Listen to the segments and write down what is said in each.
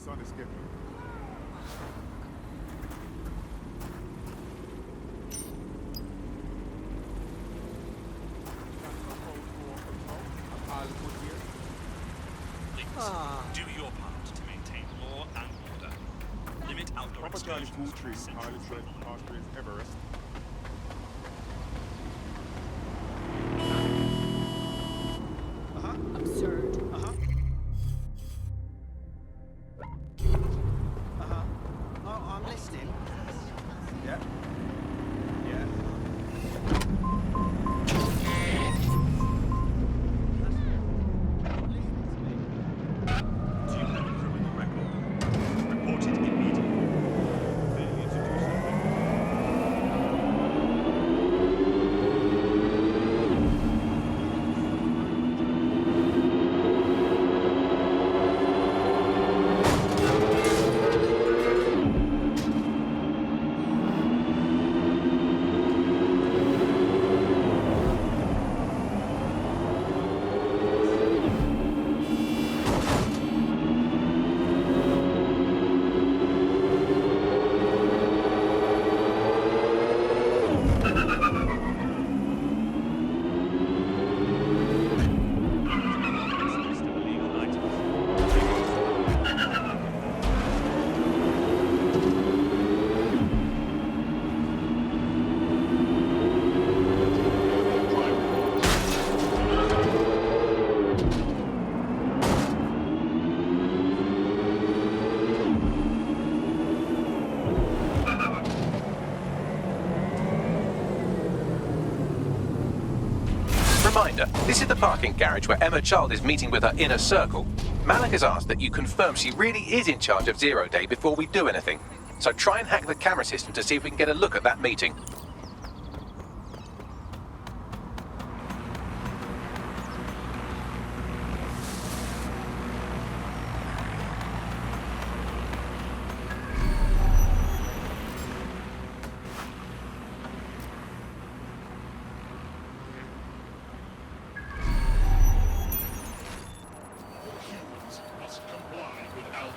on the schedule. Do your part to maintain law and order. Limit outdoor Papa Charlie excursions Food to Tree, essential Harley Street, travel. Austria's Everest. Absurd. Oh, I'm listening. Yeah. Yeah. Do you have a criminal record? Report it immediately. Failure to do something. List of illegal items. Reminder, this is the parking garage where Emma Child is meeting with her inner circle. Malik has asked that you confirm she really is in charge of Zero Day before we do anything. So try and hack the camera system to see if we can get a look at that meeting. Humans must comply with Albion.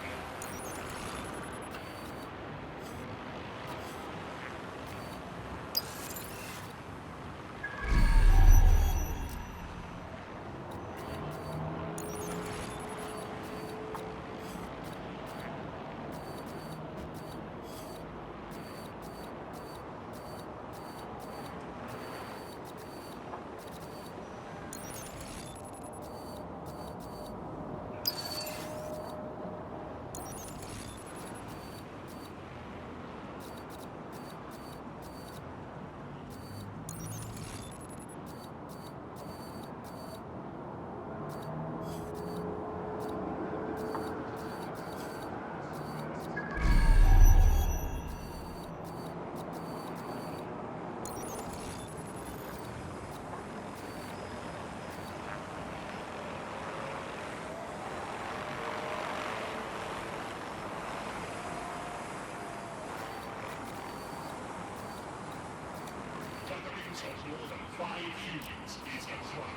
Of more than 5 humans is a crime.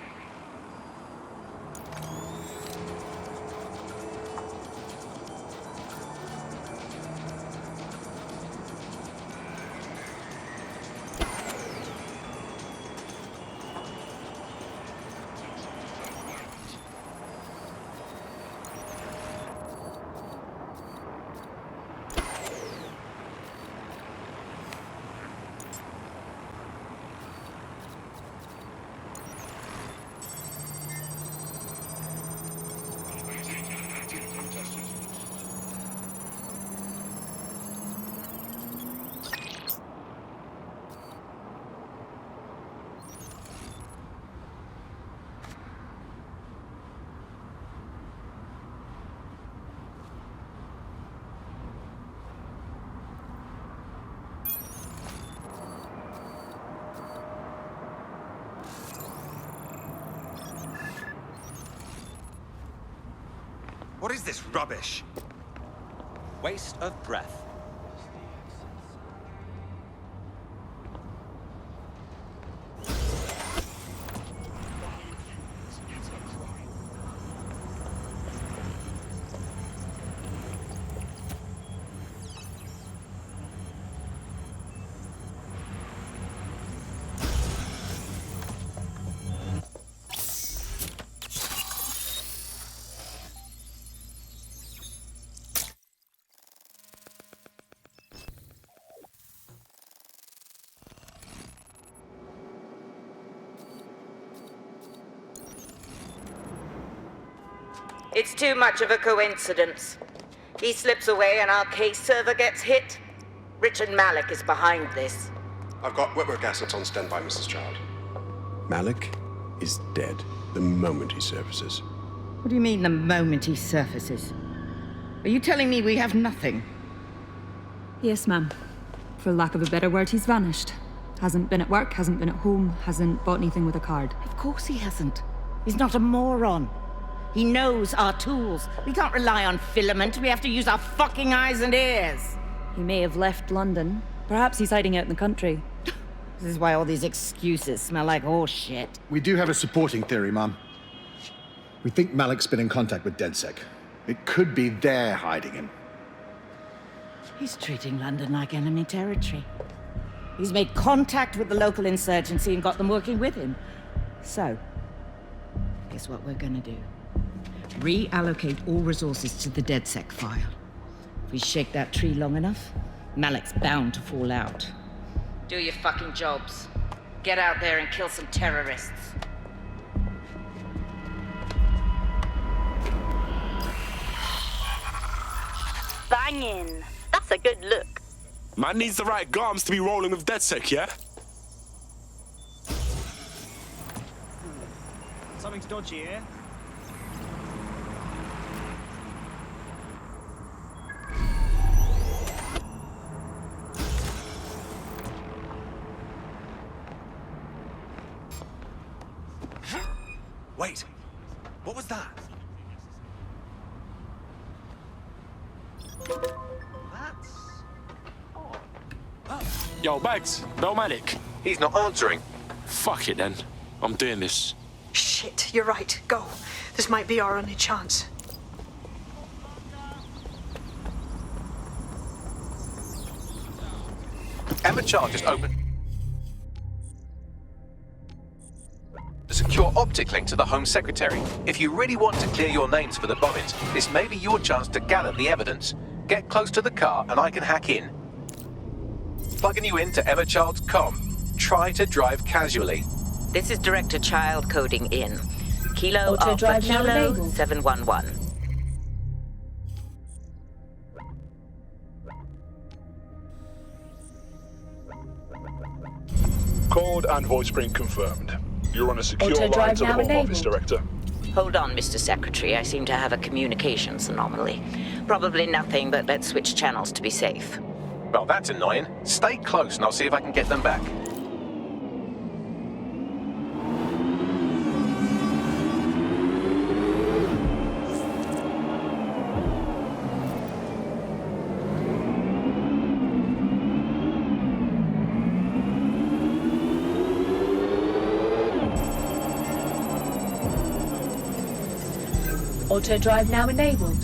What is this rubbish? Waste of breath. It's too much of a coincidence. He slips away and our case server gets hit. Richard Malik is behind this. I've got wetwork assets on standby, Mrs. Child. Malik is dead the moment he surfaces. What do you mean, the moment he surfaces? Are you telling me we have nothing? Yes, ma'am. For lack of a better word, he's vanished. Hasn't been at work, hasn't been at home, hasn't bought anything with a card. Of course he hasn't. He's not a moron. He knows our tools. We can't rely on filament. We have to use our fucking eyes and ears. He may have left London. Perhaps he's hiding out in the country. This is why all these excuses smell like horse shit. We do have a supporting theory, Mum. We think Malik's been in contact with DedSec. It could be they're hiding him. He's treating London like enemy territory. He's made contact with the local insurgency and got them working with him. So, guess what we're gonna do? Reallocate all resources to the DedSec file. If we shake that tree long enough, Malik's bound to fall out. Do your fucking jobs. Get out there and kill some terrorists. Banging. That's a good look. Man needs the right garms to be rolling with DedSec, yeah? Something's dodgy here. Wait, what was that? Yo, Bags, no Malik. He's not answering. Fuck it then. I'm doing this. Shit, you're right. Go. This might be our only chance. Emma Child just opened a secure optic link to the Home Secretary. If you really want to clear your names for the bombings, this may be your chance to gather the evidence. Get close to the car and I can hack in. Plugging you into Emma Child's comm. Try to drive casually. This is Director Child coding in. Kilo Auto Alpha drive now Kilo enabled. 711. Code and voice print confirmed. You're on a secure Auto line drive to the now Home Office, enabled. Director. Hold on, Mr. Secretary. I seem to have a communications anomaly. Probably nothing, but let's switch channels to be safe. Well, that's annoying. Stay close and I'll see if I can get them back. Auto drive now enabled.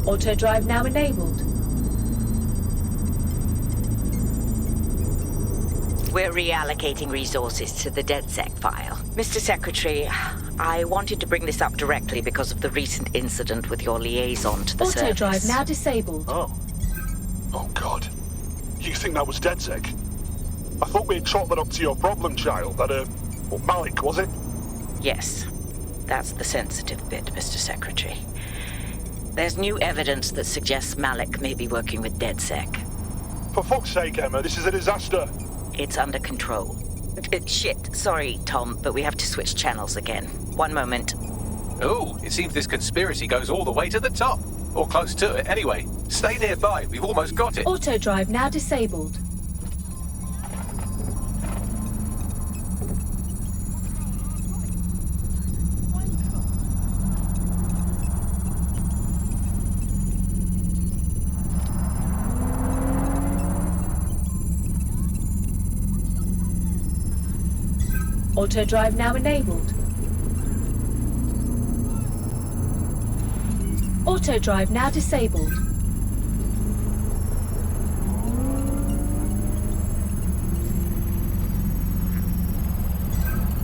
Auto drive now enabled. We're reallocating resources to the DedSec file. Mr. Secretary, I wanted to bring this up directly because of the recent incident with your liaison to the Auto service. drive now disabled. Oh, God. You think that was DedSec? I thought we had chalked that up to your problem child, that, Malik, was it? Yes, that's the sensitive bit, Mr. Secretary. There's new evidence that suggests Malik may be working with DedSec. For fuck's sake, Emma, this is a disaster. It's under control. Shit, sorry, Tom, but we have to switch channels again. One moment. Oh, it seems this conspiracy goes all the way to the top. Or close to it, anyway. Stay nearby, we've almost got it. Auto drive now disabled. Auto drive now enabled. Auto drive now disabled.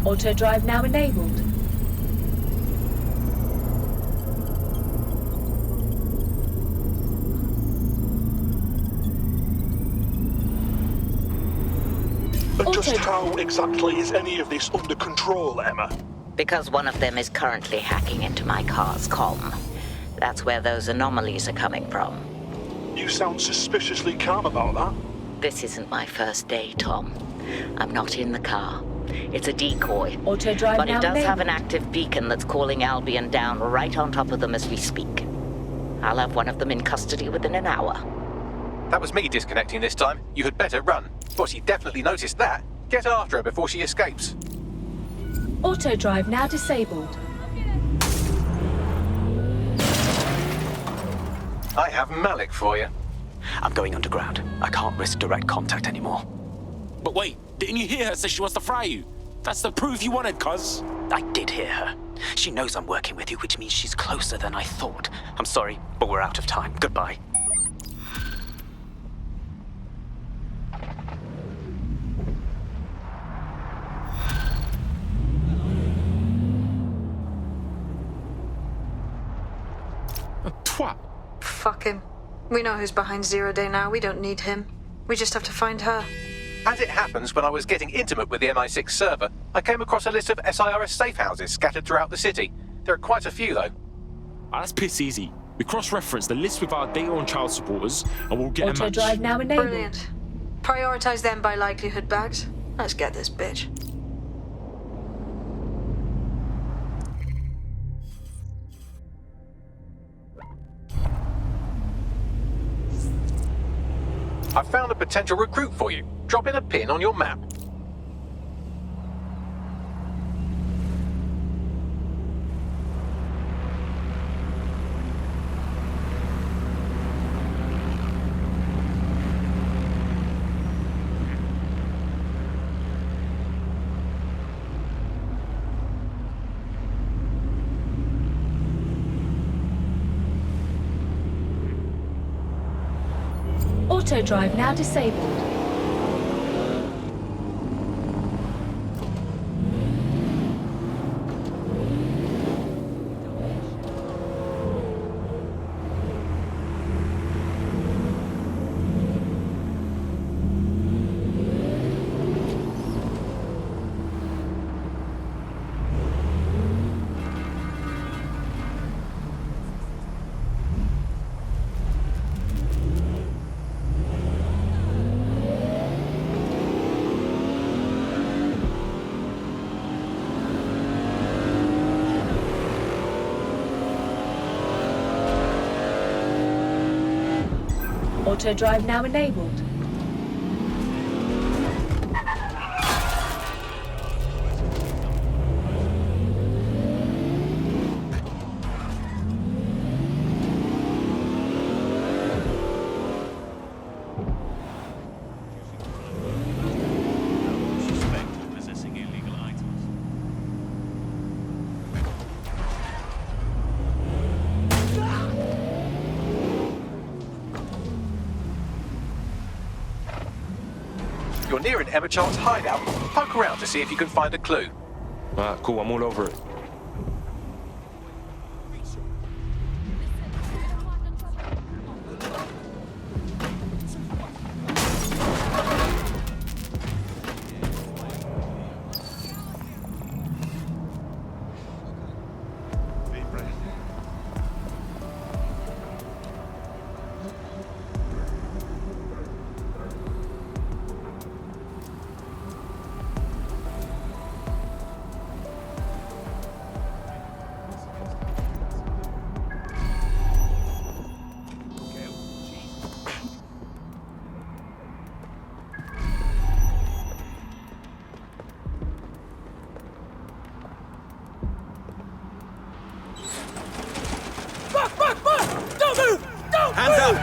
Auto drive now enabled. The Auto Just how exactly is any of this under control, Emma? Because one of them is currently hacking into my car's comm. That's where those anomalies are coming from. You sound suspiciously calm about that. This isn't my first day, Tom. I'm not in the car. It's a decoy. Auto drive but now it does enabled. have an active beacon that's calling Albion down right on top of them as we speak. I'll have one of them in custody within an hour. That was me disconnecting this time. You had better run. Well, she definitely noticed that. Get after her before she escapes. Auto drive now disabled. I have Malik for you. I'm going underground. I can't risk direct contact anymore. But wait, didn't you hear her say she wants to fry you? That's the proof you wanted, cuz. I did hear her. She knows I'm working with you, which means she's closer than I thought. I'm sorry, but we're out of time. Goodbye. A twat. Fuck him. We know who's behind Zero Day now. We don't need him. We just have to find her. As it happens, when I was getting intimate with the MI6 server, I came across a list of SIRS safe houses scattered throughout the city. There are quite a few, though. That's piss easy. We cross-reference the list with our data on child supporters, and we'll get a Auto match. drive now enabled. Brilliant. Prioritize them by likelihood, Bags. Let's get this bitch. I found a potential recruit for you. Drop in a pin on your map. Auto drive now disabled. Auto drive now enabled. Suspect of possessing illegal items. You're near an Emma Child's hideout. Poke around to see if you can find a clue. Alright, cool, I'm all over it. Deep breath. Hands up!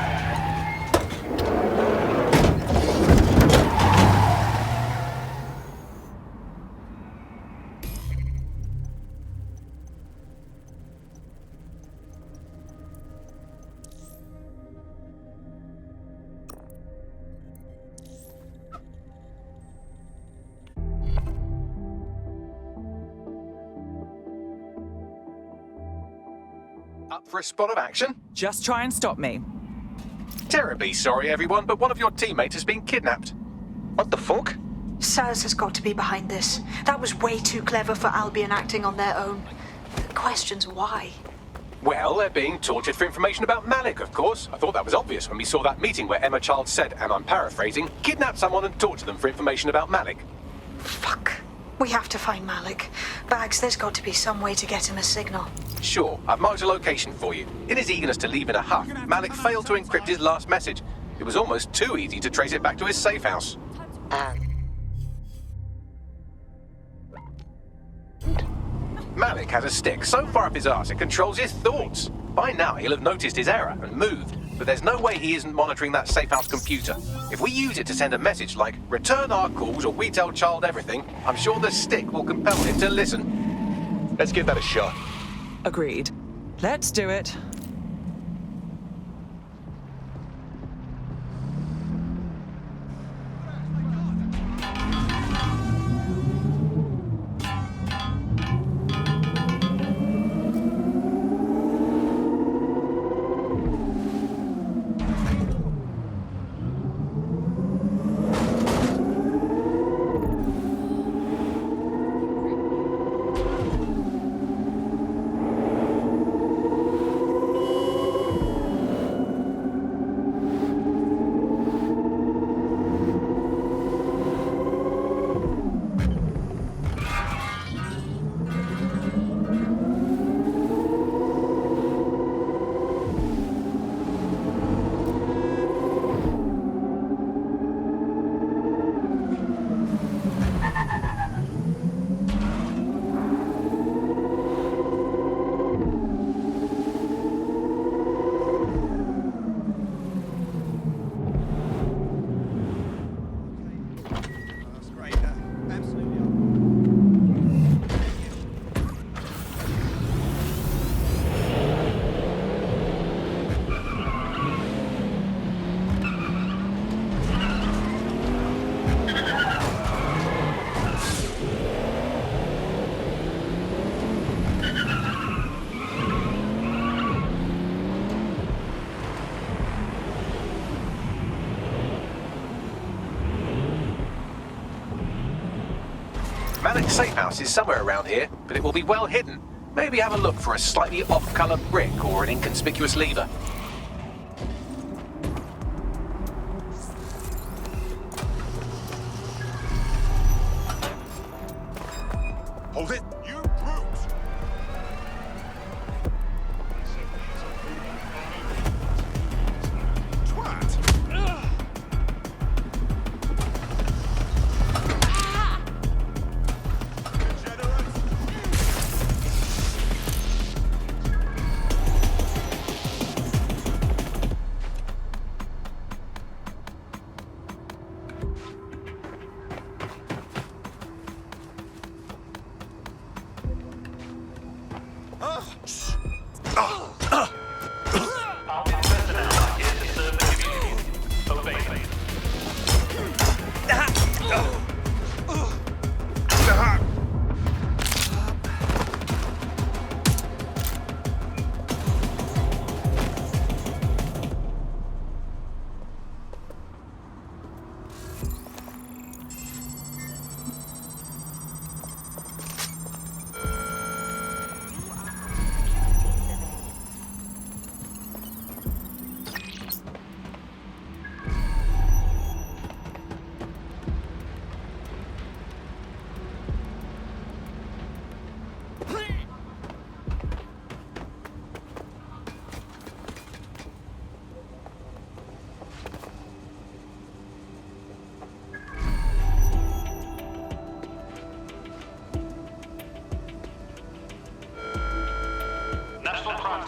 Up for a spot of action? Just try and stop me. Terribly sorry, everyone, but one of your teammates has been kidnapped. What the fuck? Saz has got to be behind this. That was way too clever for Albion acting on their own. The question's why. Well, they're being tortured for information about Malik, of course. I thought that was obvious when we saw that meeting where Emma Child said, and I'm paraphrasing, kidnap someone and torture them for information about Malik. Fuck. We have to find Malik. Bags, there's got to be some way to get him a signal. Sure, I've marked a location for you. In his eagerness to leave in a huff, Malik failed to encrypt his last message. It was almost too easy to trace it back to his safe house. Malik has a stick so far up his arse it controls his thoughts. By now he'll have noticed his error and moved, but there's no way he isn't monitoring that safe house computer. If we use it to send a message like, return our calls or we tell Child everything, I'm sure the stick will compel him to listen. Let's give that a shot. Agreed. Let's do it. Malik's safe house is somewhere around here, but it will be well hidden. Maybe have a look for a slightly off-color brick or an inconspicuous lever. Hold it! You brute! Twat!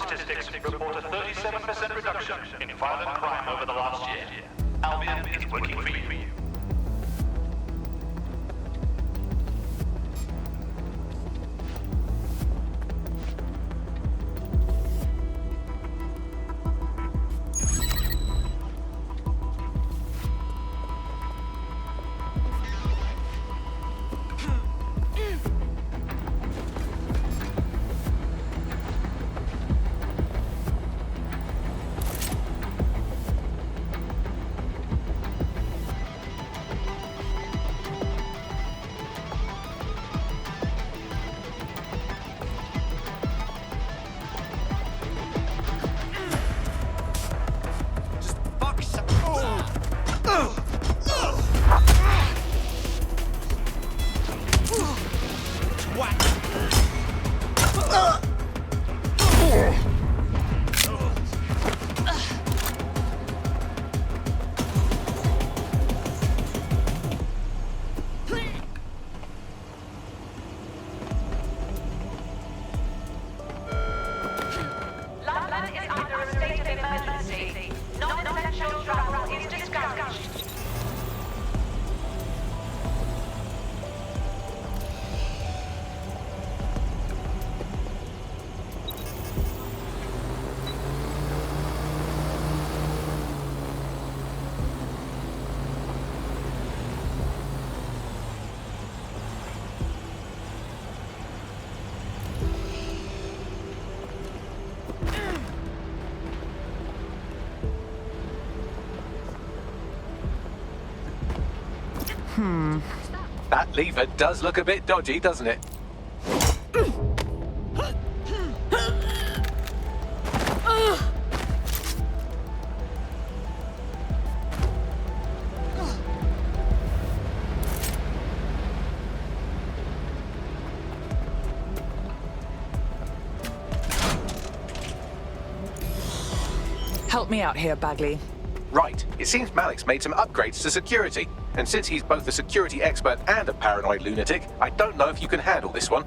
Statistics report a 37% reduction in violent crime over the last year. Albion is working for you. That lever does look a bit dodgy, doesn't it? Help me out here, Bagley. Right. It seems Malik's made some upgrades to security. And since he's both a security expert and a paranoid lunatic, I don't know if you can handle this one.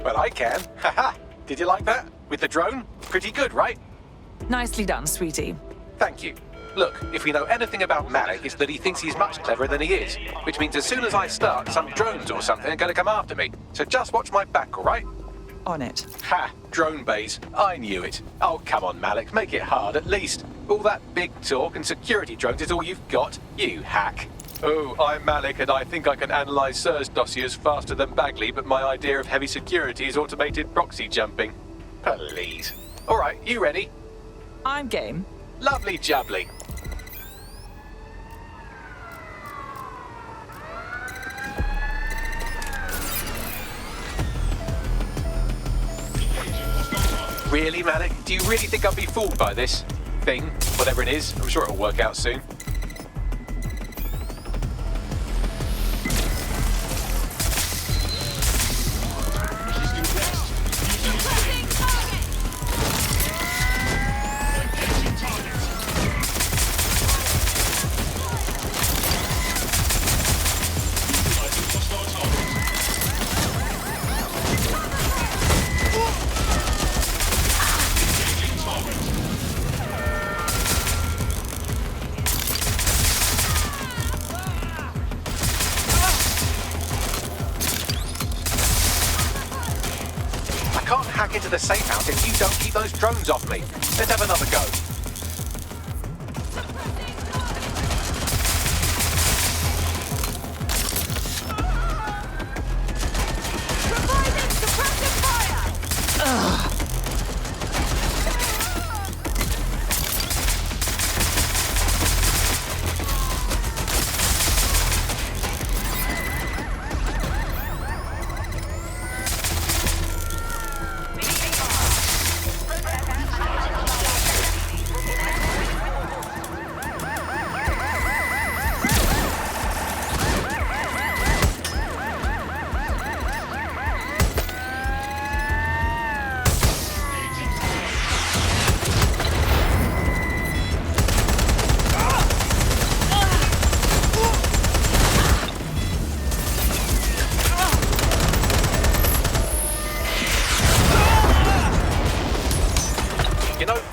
Well, I can. Haha. Did you like that? With the drone? Pretty good, right? Nicely done, sweetie. Thank you. Look, if we know anything about Malik, it's that he thinks he's much cleverer than he is. Which means as soon as I start, some drones or something are going to come after me. So just watch my back, all right? On it. Ha! Drone bays. I knew it. Oh, come on, Malik. Make it hard, at least. All that big talk and security drones is all you've got? You hack. Oh, I'm Malik, and I think I can analyze SIRS dossiers faster than Bagley, but my idea of heavy security is automated proxy jumping. Please. All right, you ready? I'm game. Lovely jubbly. Really, Malik? Do you really think I'll be fooled by this thing? Whatever it is, I'm sure it'll work out soon. Into the safe house if you don't keep those drones off me. Let's have another go. Providing suppressive fire! Ugh.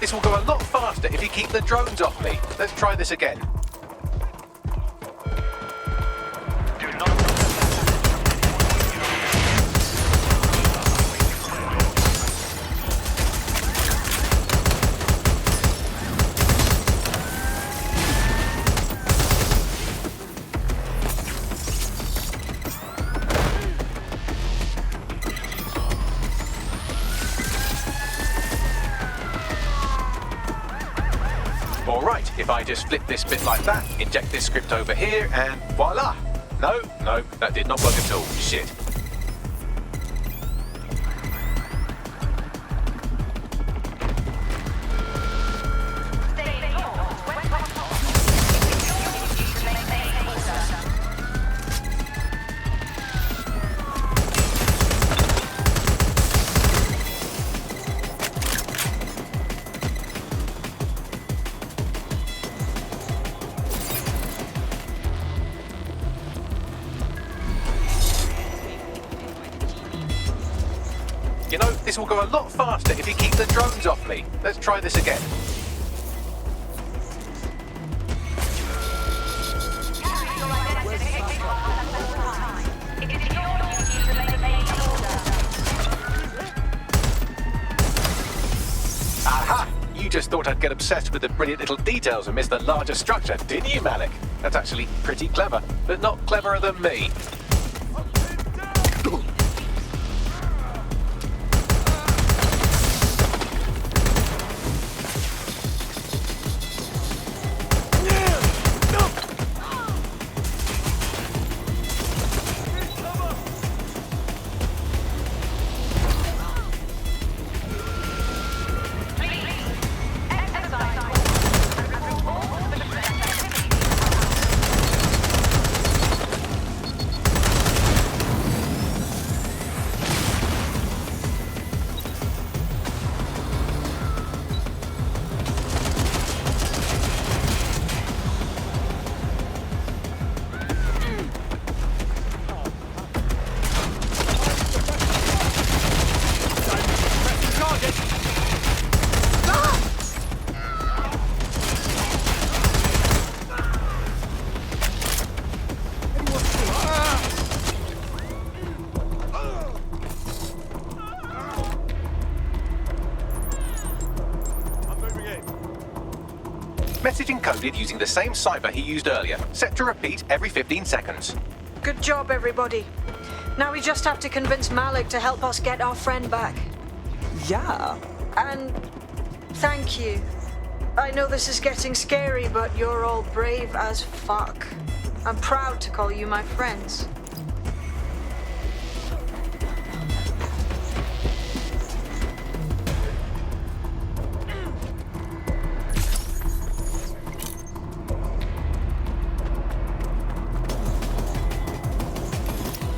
This will go a lot faster if you keep the drones off me. Let's try this again. If I just flip this bit like that, inject this script over here, and voila! No, that did not work at all. Shit. You know, this will go a lot faster if you keep the drones off me. Let's try this again. Aha! You just thought I'd get obsessed with the brilliant little details and miss the larger structure, didn't you, Malik? That's actually pretty clever, but not cleverer than me. Message encoded using the same cipher he used earlier, set to repeat every 15 seconds. Good job, everybody. Now we just have to convince Malik to help us get our friend back. Yeah. And thank you. I know this is getting scary, but you're all brave as fuck. I'm proud to call you my friends.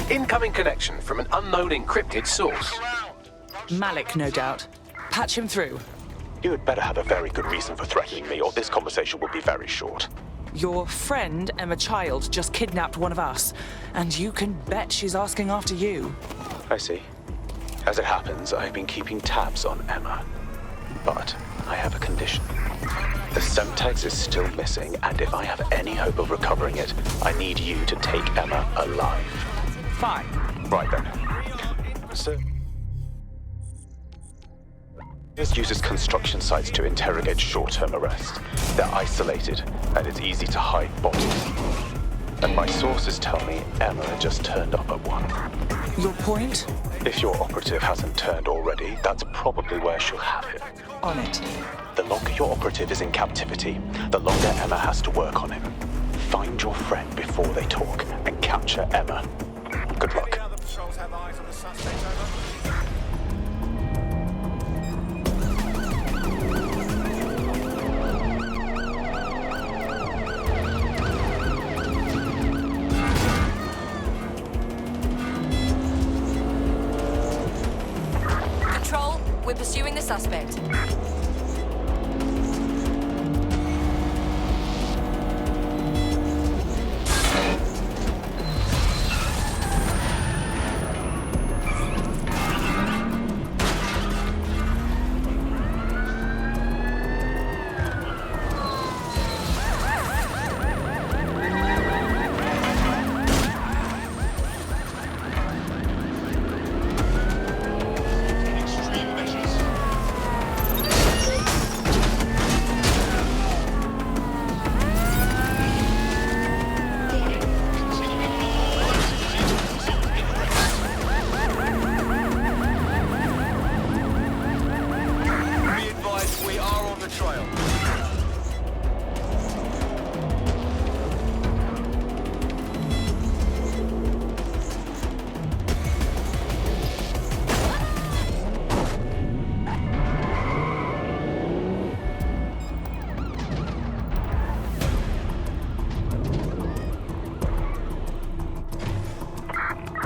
Incoming connection from an unknown encrypted source. Malik, no doubt. Patch him through. You had better have a very good reason for threatening me, or this conversation will be very short. Your friend, Emma Child, just kidnapped one of us, and you can bet she's asking after you. I see. As it happens, I've been keeping tabs on Emma. But I have a condition. The Semtex is still missing, and if I have any hope of recovering it, I need you to take Emma alive. Fine. Right then. So... This uses construction sites to interrogate short-term arrest. They're isolated, and it's easy to hide bodies. And my sources tell me Emma just turned up at one. Your point? If your operative hasn't turned already, that's probably where she'll have him. On it. The longer your operative is in captivity, the longer Emma has to work on him. Find your friend before they talk, and capture Emma. Good luck. Control, we're pursuing the suspect.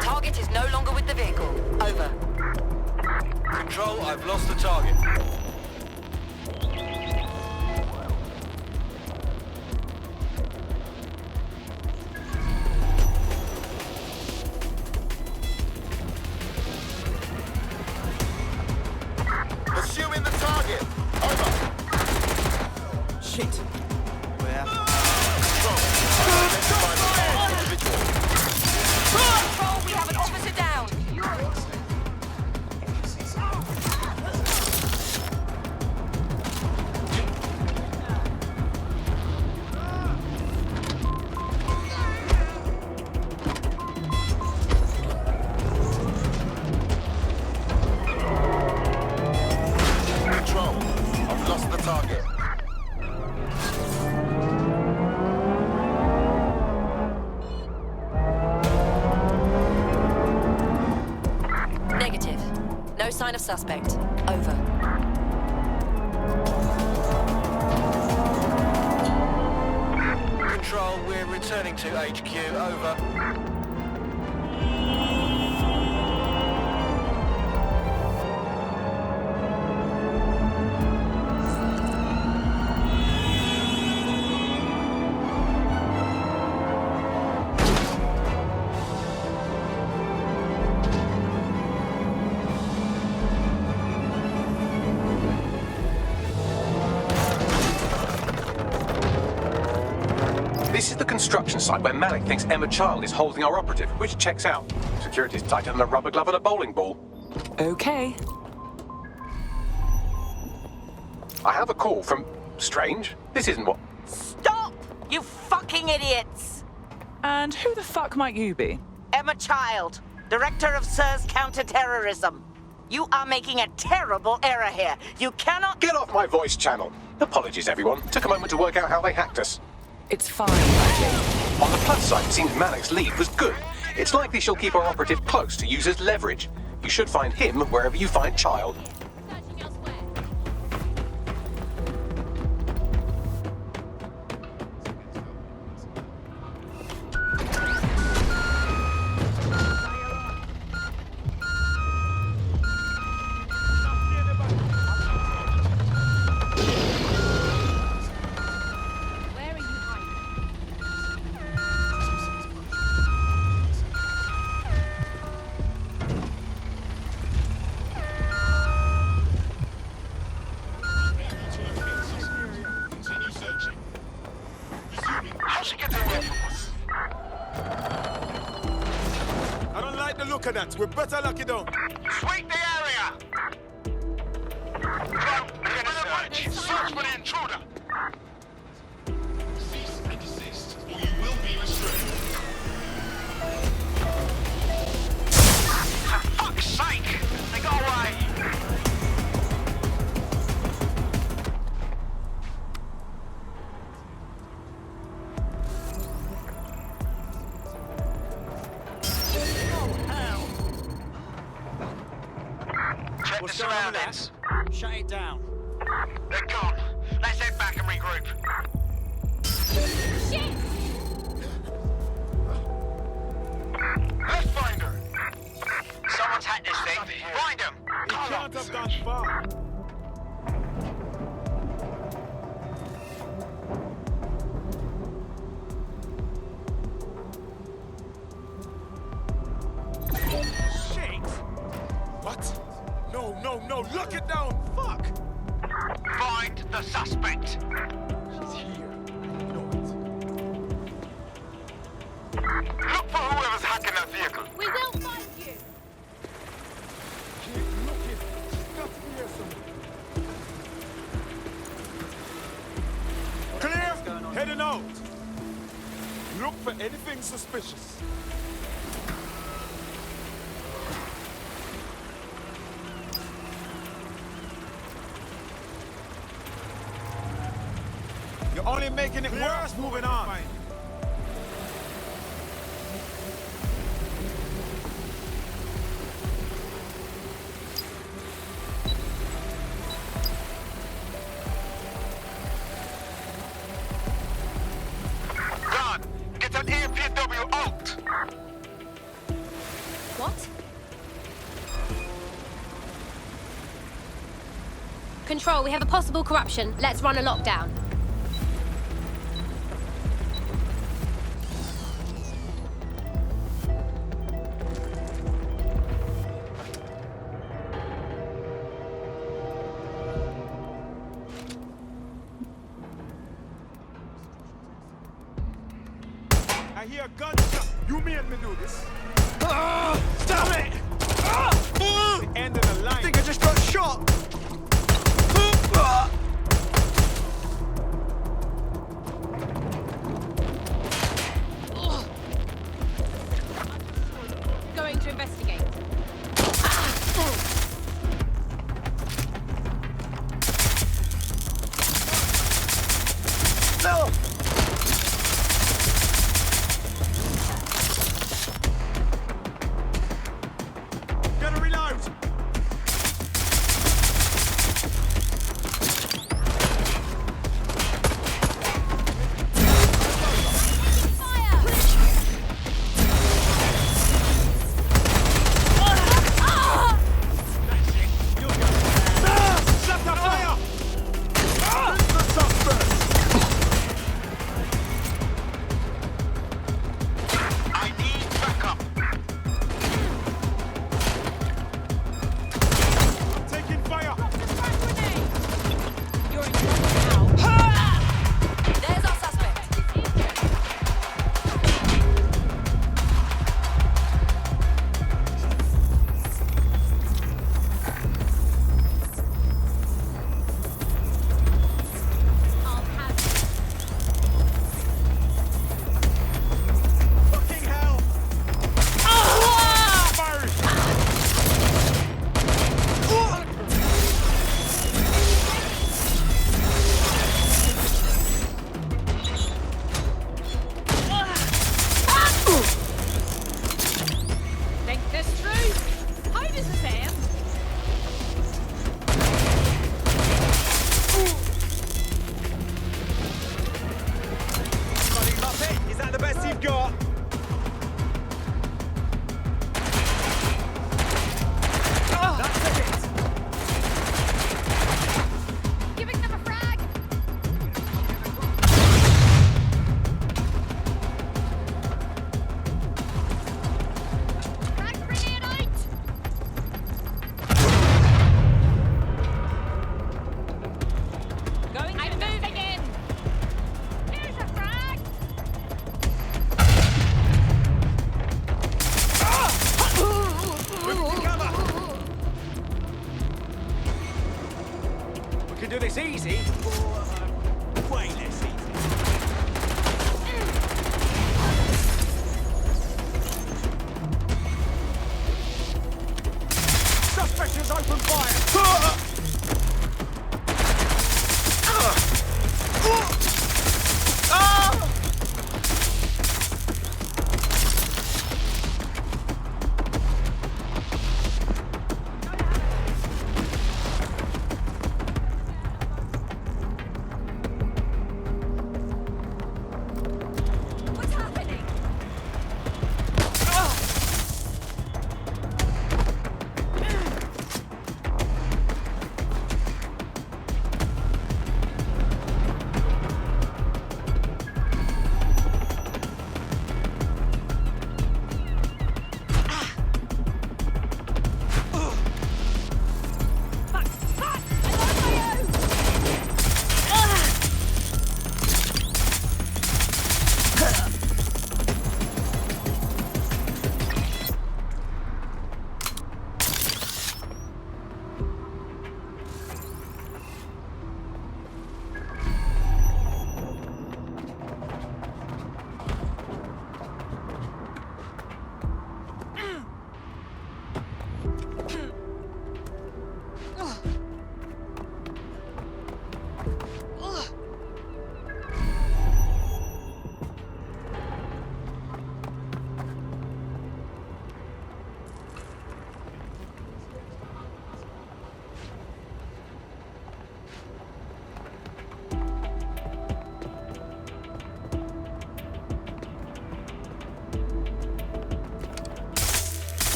Target is no longer with the vehicle. Over. Control, I've lost the target. Pursuing the target. Over. Shit. Where? Control, we have an officer down. Control, I've lost the target. Negative. No sign of suspect. Over. Control, we're returning to HQ. Over. This is the construction site where Malik thinks Emma Child is holding our operative, which checks out. Security's tighter than a rubber glove on a bowling ball. Okay. I have a call from... Strange. This isn't what... Stop, you fucking idiots! And who the fuck might you be? Emma Child, Director of SIR's Counter-Terrorism. You are making a terrible error here. You cannot... Get off my voice channel. Apologies, everyone. Took a moment to work out how they hacked us. It's fine, Nigel. On the plus side, it seems Malik's lead was good. It's likely she'll keep our operative close to use as leverage. You should find him wherever you find Child. We're better lucky down. Sweep the area! We're gonna search. Search for the intruder. Cease and desist, or you will be restrained. For fuck's sake! They got away! Check the surroundings. Shut it down. They're gone. Let's head back and regroup. Shit! Let's find her. Someone's hacked this thing. Find him. He can't have gone far. Shit! What? No, lock it down! Fuck! Find the suspect. She's here. I know it. Look for whoever's hacking that vehicle. We will find you! Keep looking. She's got to be here somewhere. Clear! Heading out. Look for anything suspicious. You're only making it worse moving on. Run! Get an APW out! What? Control, we have a possible corruption. Let's run a lockdown. I hear a gunshot. You made me do this. Stop it! The end of the line. I think I just got shot. Going to investigate. No! Gotta reload!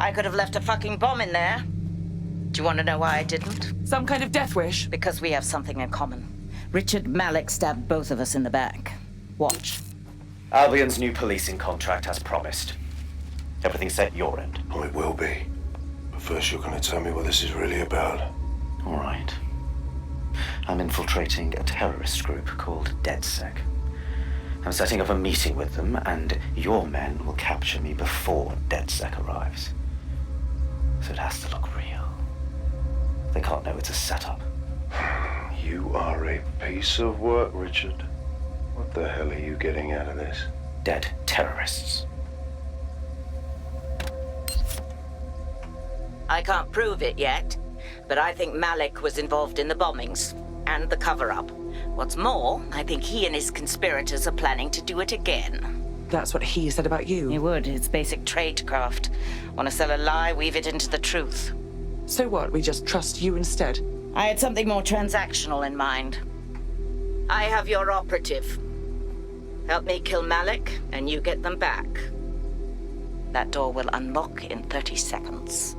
I could have left a fucking bomb in there. Do you want to know why I didn't? Some kind of death wish? Because we have something in common. Richard Malik stabbed both of us in the back. Watch. Albion's new policing contract as promised. Everything set your end. Oh, it will be. But first you're going to tell me what this is really about. All right. I'm infiltrating a terrorist group called DedSec. I'm setting up a meeting with them, and your men will capture me before DedSec arrives. So it has to look real. They can't know it's a setup. You are a piece of work, Richard. What the hell are you getting out of this? Dead terrorists. I can't prove it yet, but I think Malik was involved in the bombings and the cover-up. What's more, I think he and his conspirators are planning to do it again. That's what he said about you. He would. It's basic tradecraft. Want to sell a lie, weave it into the truth. So what? We just trust you instead? I had something more transactional in mind. I have your operative. Help me kill Malik, and you get them back. That door will unlock in 30 seconds.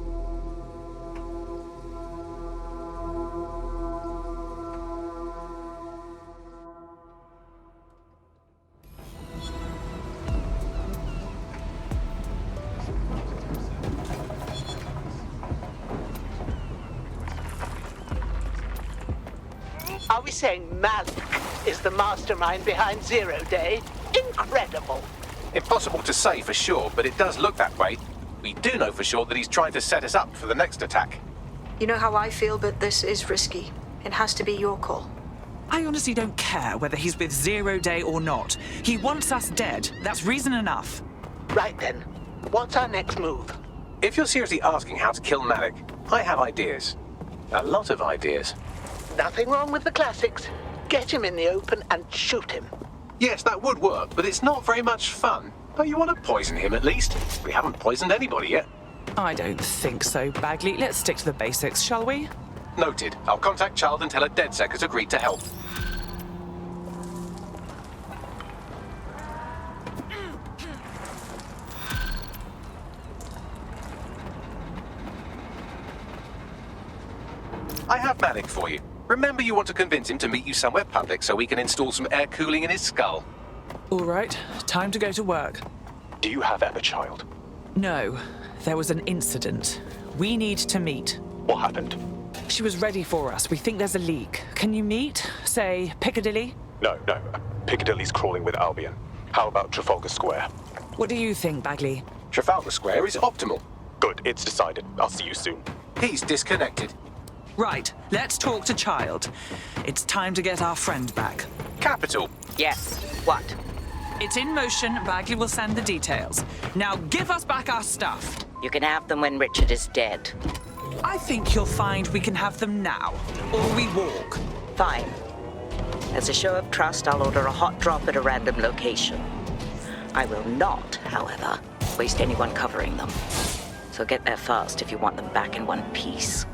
Are we saying Malik is the mastermind behind Zero Day? Incredible. Impossible to say for sure, but it does look that way. We do know for sure that he's trying to set us up for the next attack. You know how I feel, but this is risky. It has to be your call. I honestly don't care whether he's with Zero Day or not. He wants us dead. That's reason enough. Right then. What's our next move? If you're seriously asking how to kill Malik, I have ideas. A lot of ideas. Nothing wrong with the classics. Get him in the open and shoot him. Yes, that would work, but it's not very much fun. Don't you want to poison him at least? We haven't poisoned anybody yet. I don't think so, Bagley. Let's stick to the basics, shall we? Noted. I'll contact Child and tell her DedSec has agreed to help. I have Malik for you. Remember, you want to convince him to meet you somewhere public so we can install some air cooling in his skull. All right, time to go to work. Do you have Emma, Child? No, there was an incident. We need to meet. What happened? She was ready for us. We think there's a leak. Can you meet, say, Piccadilly? No. Piccadilly's crawling with Albion. How about Trafalgar Square? What do you think, Bagley? Trafalgar Square is optimal. Good, it's decided. I'll see you soon. He's disconnected. Right, let's talk to Child. It's time to get our friend back. Capital. Yes. What? It's in motion. Bagley will send the details. Now give us back our stuff. You can have them when Richard is dead. I think you'll find we can have them now, or we walk. Fine. As a show of trust, I'll order a hot drop at a random location. I will not, however, waste anyone covering them. So get there fast if you want them back in one piece.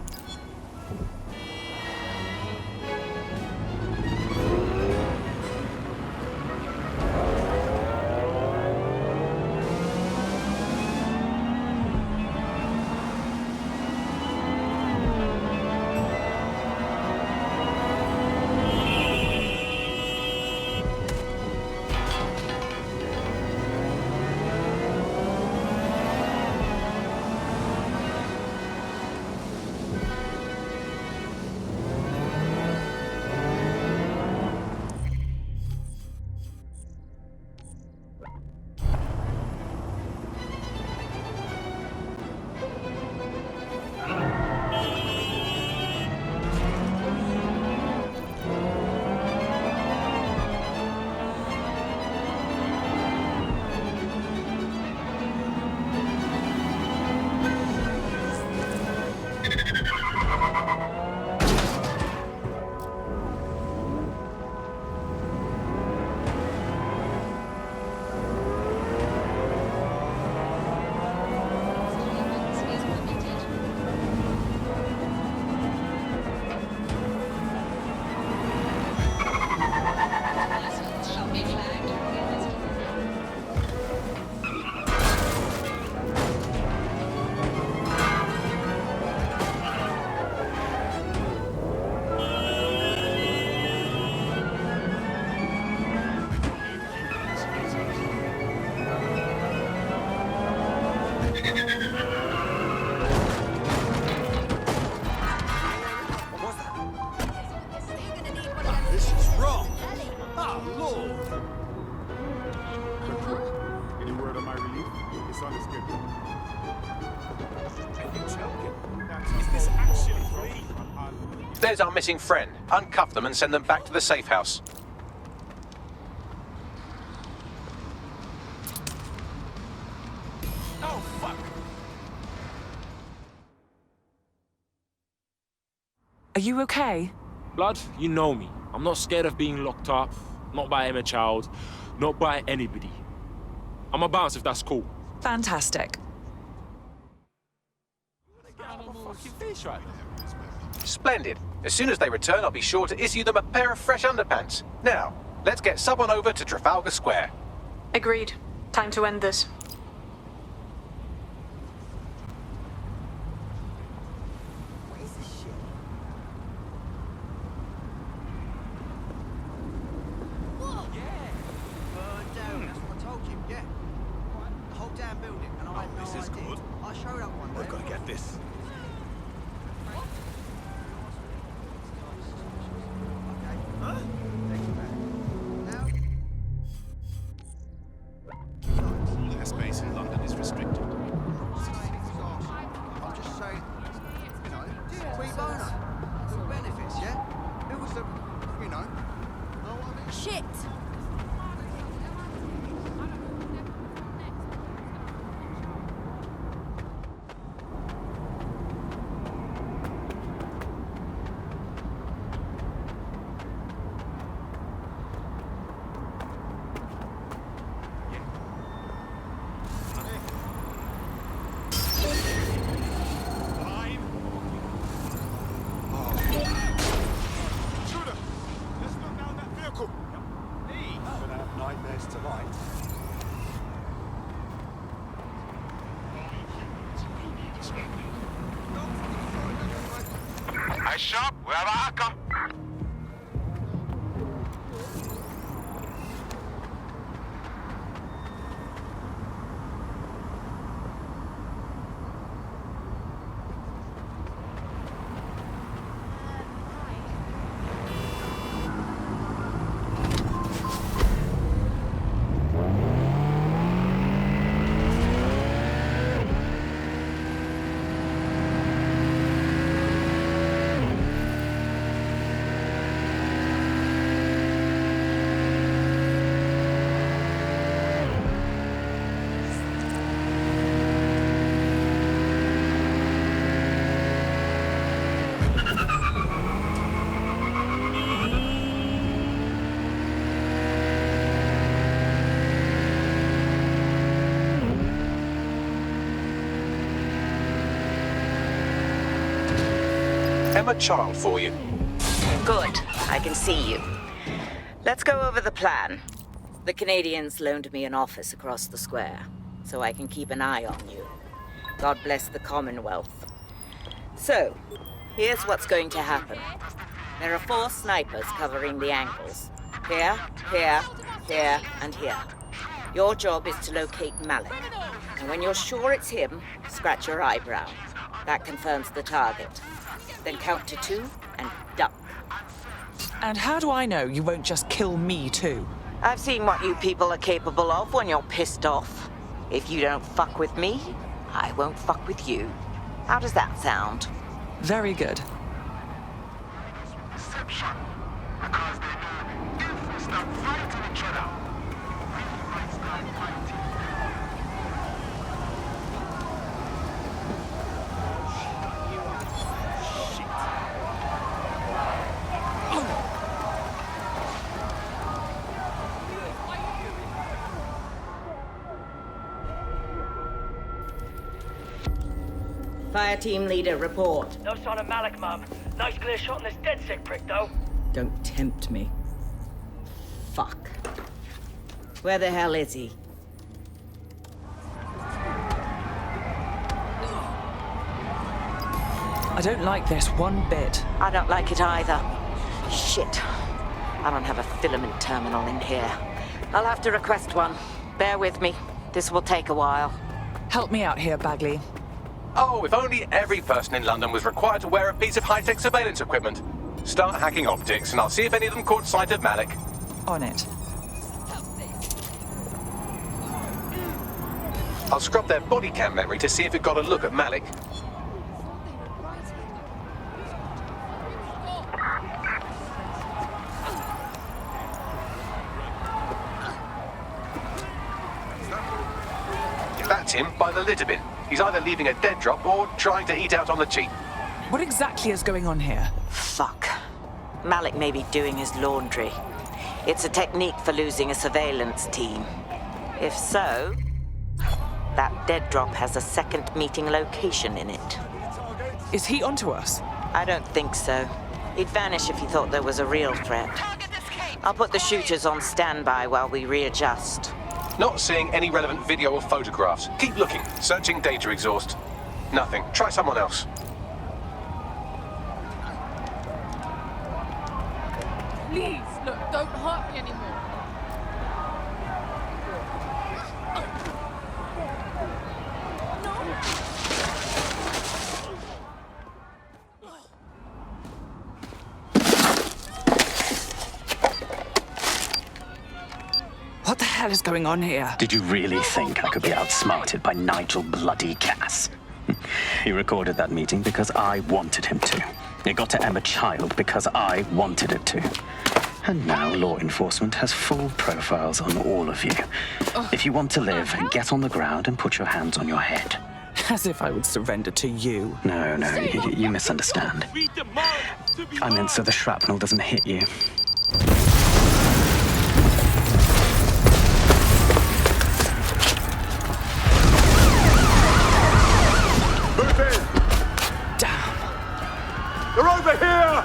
There's our missing friend. Uncuff them and send them back to the safe house. Oh, fuck! Are you okay? Blood, you know me. I'm not scared of being locked up. Not by Emma Child. Not by anybody. I'm a bounce if that's cool. Fantastic. Splendid. As soon as they return, I'll be sure to issue them a pair of fresh underpants. Now, let's get someone over to Trafalgar Square. Agreed. Time to end this. We've got to get this. Airspace in London is restricted. I'm just saying, you know, we boner. For benefits, yeah? It was the, you know. Shit! Hey, Sharp, we have a hacker. Emma Child for you. Good. I can see you. Let's go over the plan. The Canadians loaned me an office across the square, so I can keep an eye on you. God bless the Commonwealth. So, here's what's going to happen. There are 4 snipers covering the angles. Here, here, here, and here. Your job is to locate Malik. And when you're sure it's him, scratch your eyebrow. That confirms the target. Then count to 2 and duck. And how do I know you won't just kill me too? I've seen what you people are capable of when you're pissed off. If you don't fuck with me, I won't fuck with you. How does that sound? Very good. Deception. Because they know if we start fighting each other, we might start fighting. Fire team leader, report. No sign of Malik, Mum. Nice clear shot on this dead sick prick, though. Don't tempt me. Fuck. Where the hell is he? I don't like this one bit. I don't like it either. Shit. I don't have a filament terminal in here. I'll have to request one. Bear with me. This will take a while. Help me out here, Bagley. Oh, if only every person in London was required to wear a piece of high-tech surveillance equipment. Start hacking optics, and I'll see if any of them caught sight of Malik. On it. I'll scrub their body cam memory to see if it got a look at Malik. meet him by the litter bin. He's either leaving a dead drop or trying to eat out on the cheap. What exactly is going on here? Fuck. Malik may be doing his laundry. It's a technique for losing a surveillance team. If so, that dead drop has a second meeting location in it. Is he onto us? I don't think so. He'd vanish if he thought there was a real threat. I'll put the shooters on standby while we readjust. Not seeing any relevant video or photographs. Keep looking. Searching data exhaust. Nothing. Try someone else. Please, look, don't hurt me anymore. What the hell is going on here? Did you really think I could be outsmarted by Nigel bloody Cass? He recorded that meeting because I wanted him to. It got to Emma Child because I wanted it to. And now law enforcement has full profiles on all of you. If you want to live, get on the ground and put your hands on your head. As if I would surrender to you. No, you misunderstand. I meant so the shrapnel doesn't hit you. Move in! Damn. They're over here!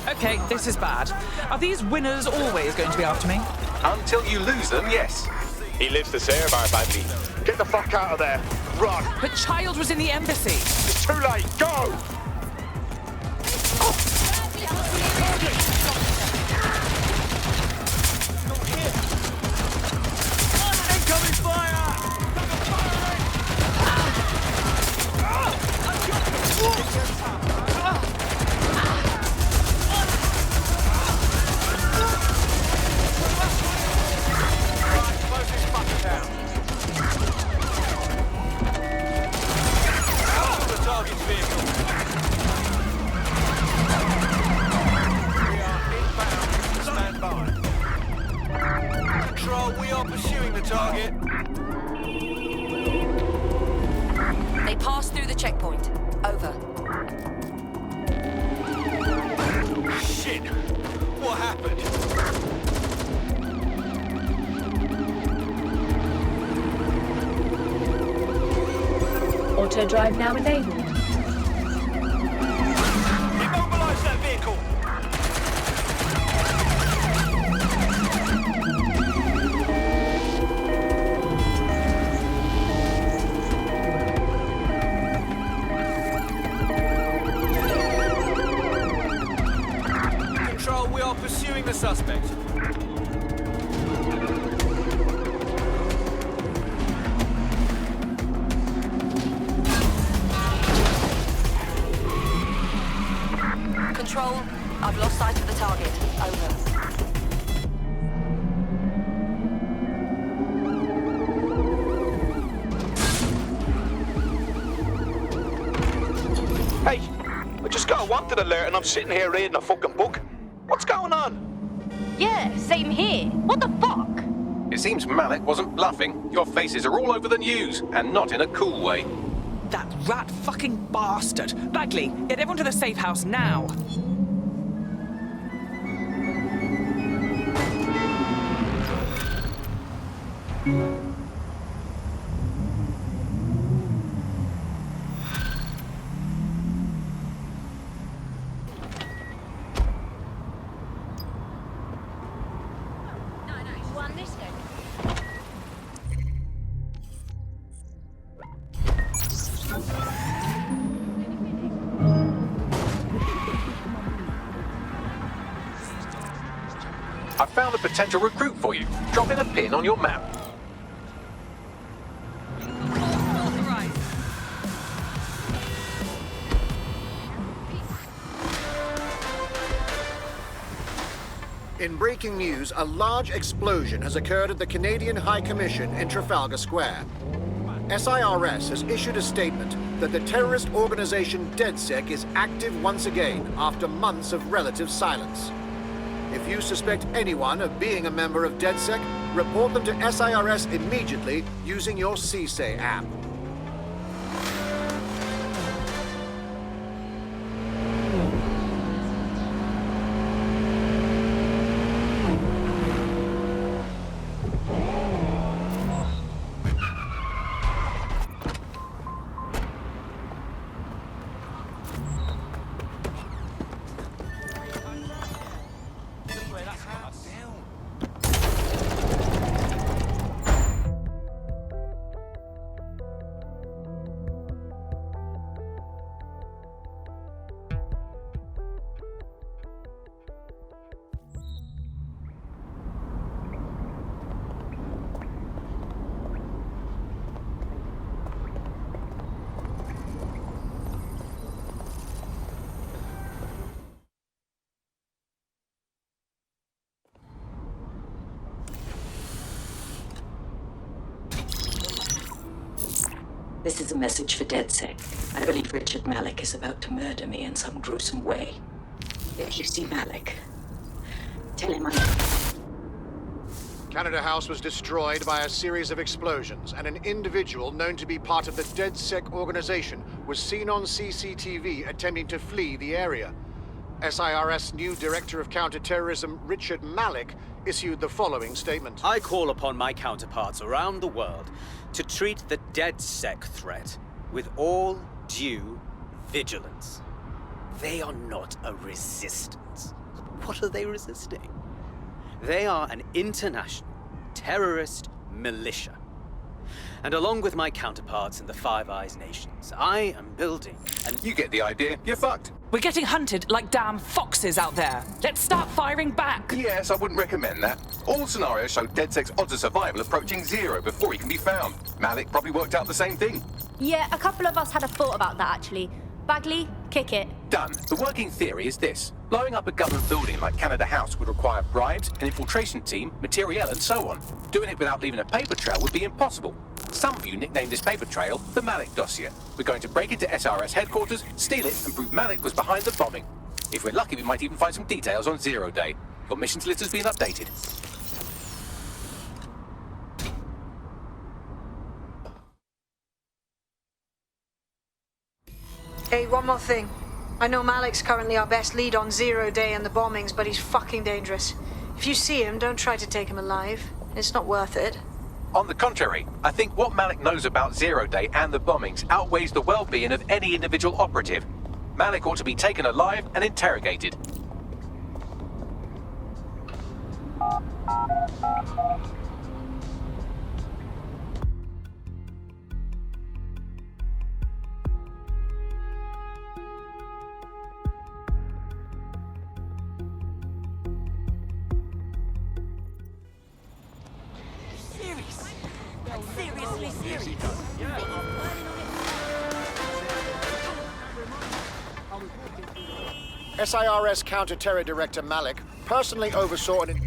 Okay, this is bad. Are these winners always going to be after me? Until you lose them, yes. He lives to serve our badly. Get the fuck out of there. Run. But Child was in the embassy. It's too late. Go! Incoming fire! Target. They passed through the checkpoint. Over. Shit! What happened? Auto drive now enabled. Immobilize that vehicle! Pursuing the suspect. Control, I've lost sight of the target. Over. Hey, I just got a wanted alert and I'm sitting here reading a fucking book. What's going on? Yeah, same here. What the fuck? It seems Malik wasn't bluffing. Your faces are all over the news, and not in a cool way. That rat fucking bastard. Bagley, get everyone to the safe house now. I found a potential recruit for you. Drop in a pin on your map. In breaking news, a large explosion has occurred at the Canadian High Commission in Trafalgar Square. SIRS has issued a statement that the terrorist organization DedSec is active once again after months of relative silence. If you suspect anyone of being a member of DedSec, report them to SIRS immediately using your CSAY app. This is a message for DedSec. I believe Richard Malik is about to murder me in some gruesome way. If you see Malik, tell him Canada House was destroyed by a series of explosions, and an individual known to be part of the DedSec organization was seen on CCTV attempting to flee the area. SIRS new Director of Counterterrorism, Richard Malik, issued the following statement. I call upon my counterparts around the world to treat the DedSec threat with all due vigilance. They are not a resistance. What are they resisting? They are an international terrorist militia. And along with my counterparts in the Five Eyes nations, I am building and you get the idea. You're fucked. We're getting hunted like damn foxes out there. Let's start firing back. Yes, I wouldn't recommend that. All scenarios show DedSec's odds of survival approaching 0 before he can be found. Malik probably worked out the same thing. Yeah, a couple of us had a thought about that, actually. Bagley, kick it. Done. The working theory is this. Blowing up a government building like Canada House would require bribes, an infiltration team, materiel, and so on. Doing it without leaving a paper trail would be impossible. Some of you nicknamed this paper trail the Malik dossier. We're going to break into SRS headquarters, steal it, and prove Malik was behind the bombing. If we're lucky, we might even find some details on 0 Day. Your missions list has been updated. Hey, one more thing. I know Malik's currently our best lead on 0 Day and the bombings, but he's fucking dangerous. If you see him, don't try to take him alive. It's not worth it. On the contrary, I think what Malik knows about 0 Day and the bombings outweighs the well-being of any individual operative. Malik ought to be taken alive and interrogated. SIRS Counter-Terror Director Malik personally oversaw an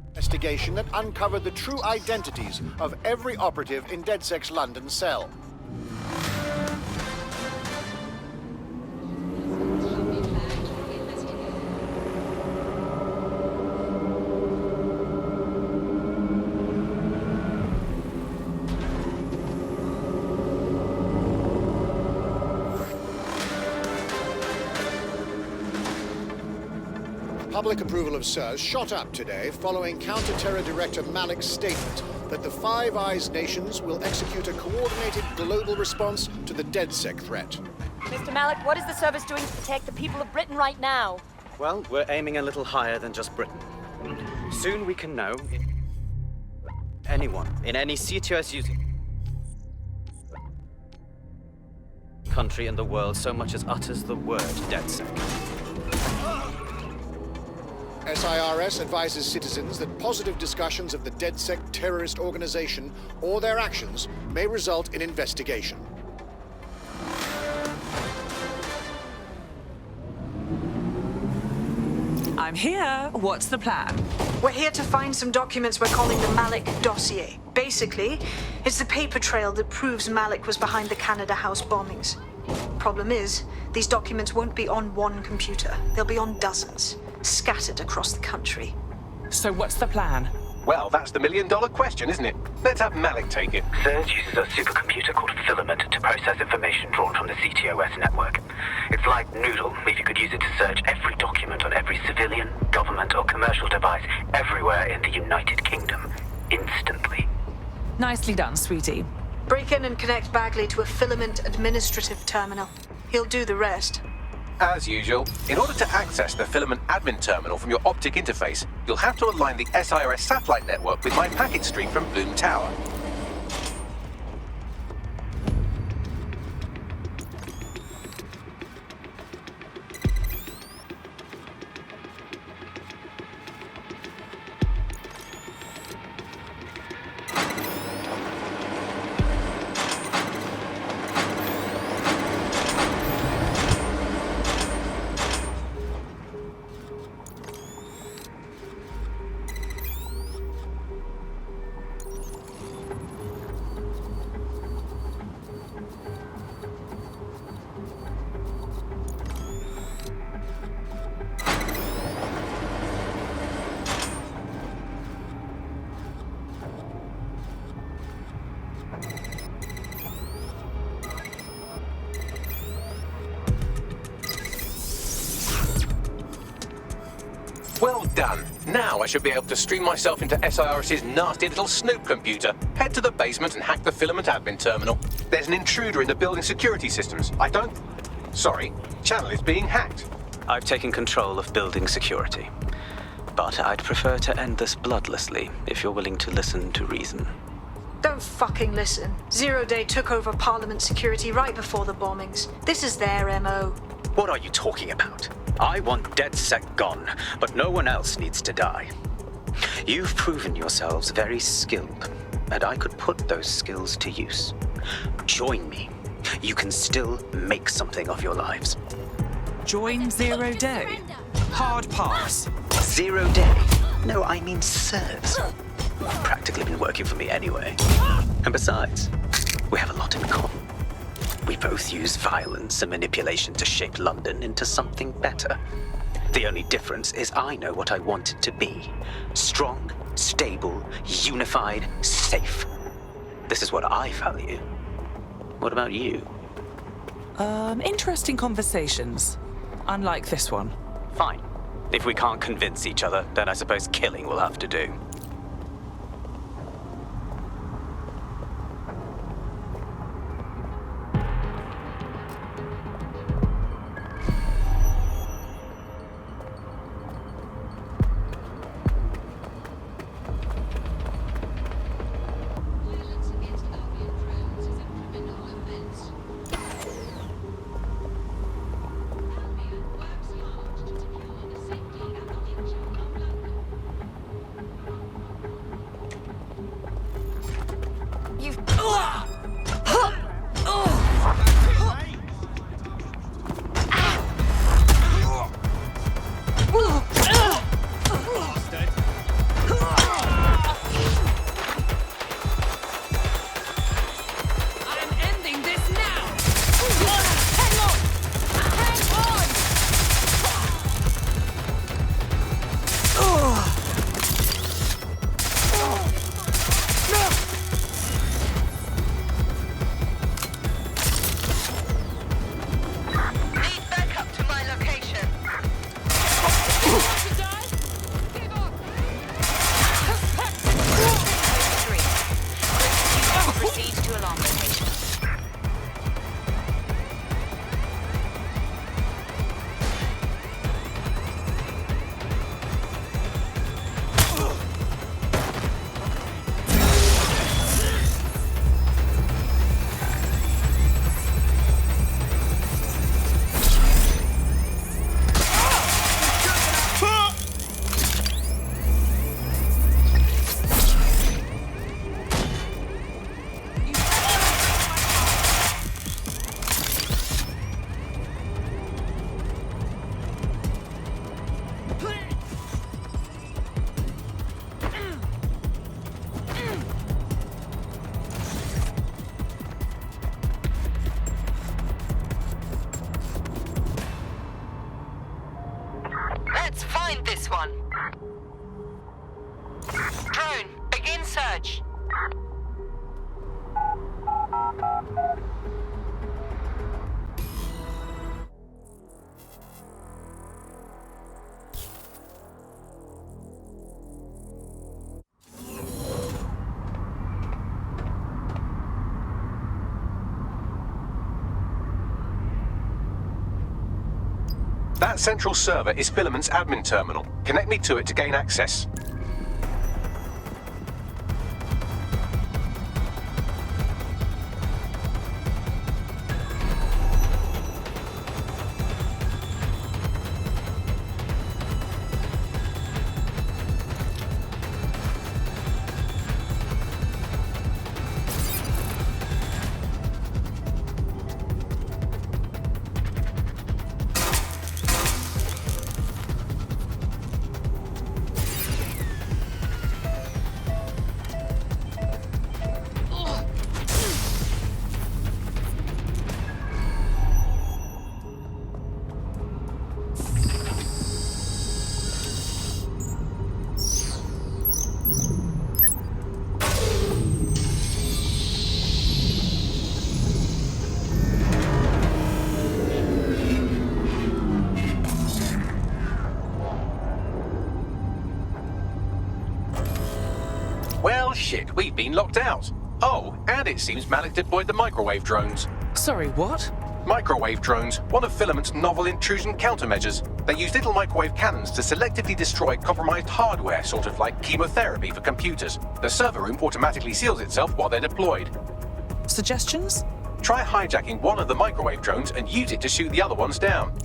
investigation that uncovered the true identities of every operative in DedSec's London cell. Public approval of SIRS shot up today following Counter-Terror Director Malik's statement that the Five Eyes nations will execute a coordinated global response to the DedSec threat. Mr. Malik, what is the service doing to protect the people of Britain right now? well, we're aiming a little higher than just Britain. Soon we can know if anyone in any CTOS using country in the world so much as utters the word DedSec. SIRS advises citizens that positive discussions of the DedSec terrorist organization or their actions may result in investigation. I'm here. What's the plan? We're here to find some documents we're calling the Malik dossier. Basically, it's the paper trail that proves Malik was behind the Canada House bombings. problem is, these documents won't be on one computer. They'll be on dozens, scattered across the country. So what's the plan? Well, that's the million-dollar question, isn't it? Let's have Malik take it. Surge uses a supercomputer called Filament to process information drawn from the CTOS network. It's like Noodle, if you could use it to search every document on every civilian, government, or commercial device everywhere in the United Kingdom, instantly. Nicely done, sweetie. Break in and connect Bagley to a Filament administrative terminal. He'll do the rest. As usual, in order to access the Filament admin terminal from your optic interface, you'll have to align the SIRS satellite network with my packet stream from Bloom Tower. Well done. Now I should be able to stream myself into SIRS's nasty little snoop computer, head to the basement and hack the Filament admin terminal. There's an intruder in the building security systems. Sorry, channel is being hacked. I've taken control of building security. But I'd prefer to end this bloodlessly, if you're willing to listen to reason. Don't fucking listen. Zero Day took over Parliament security right before the bombings. This is their MO. What are you talking about? I want DedSec gone, but no one else needs to die. You've proven yourselves very skilled, and I could put those skills to use. Join me. You can still make something of your lives. Join Zero Day. Hard pass. Zero Day? No, I mean serves. Practically been working for me anyway. And besides, we have a lot in common. We both use violence and manipulation to shape London into something better. The only difference is I know what I want it to be. Strong, stable, unified, safe. This is what I value. What about you? Interesting conversations. Unlike this one. Fine. If we can't convince each other, then I suppose killing will have to do. this one. Drone, begin search. That central server is Filament's admin terminal. Connect me to it to gain access. Well, shit, we've been locked out. Oh, and it seems Malik deployed the microwave drones. Sorry, what? Microwave drones, one of Filament's novel intrusion countermeasures. They use little microwave cannons to selectively destroy compromised hardware, sort of like chemotherapy for computers. The server room automatically seals itself while they're deployed. Suggestions? Try hijacking one of the microwave drones and use it to shoot the other ones down.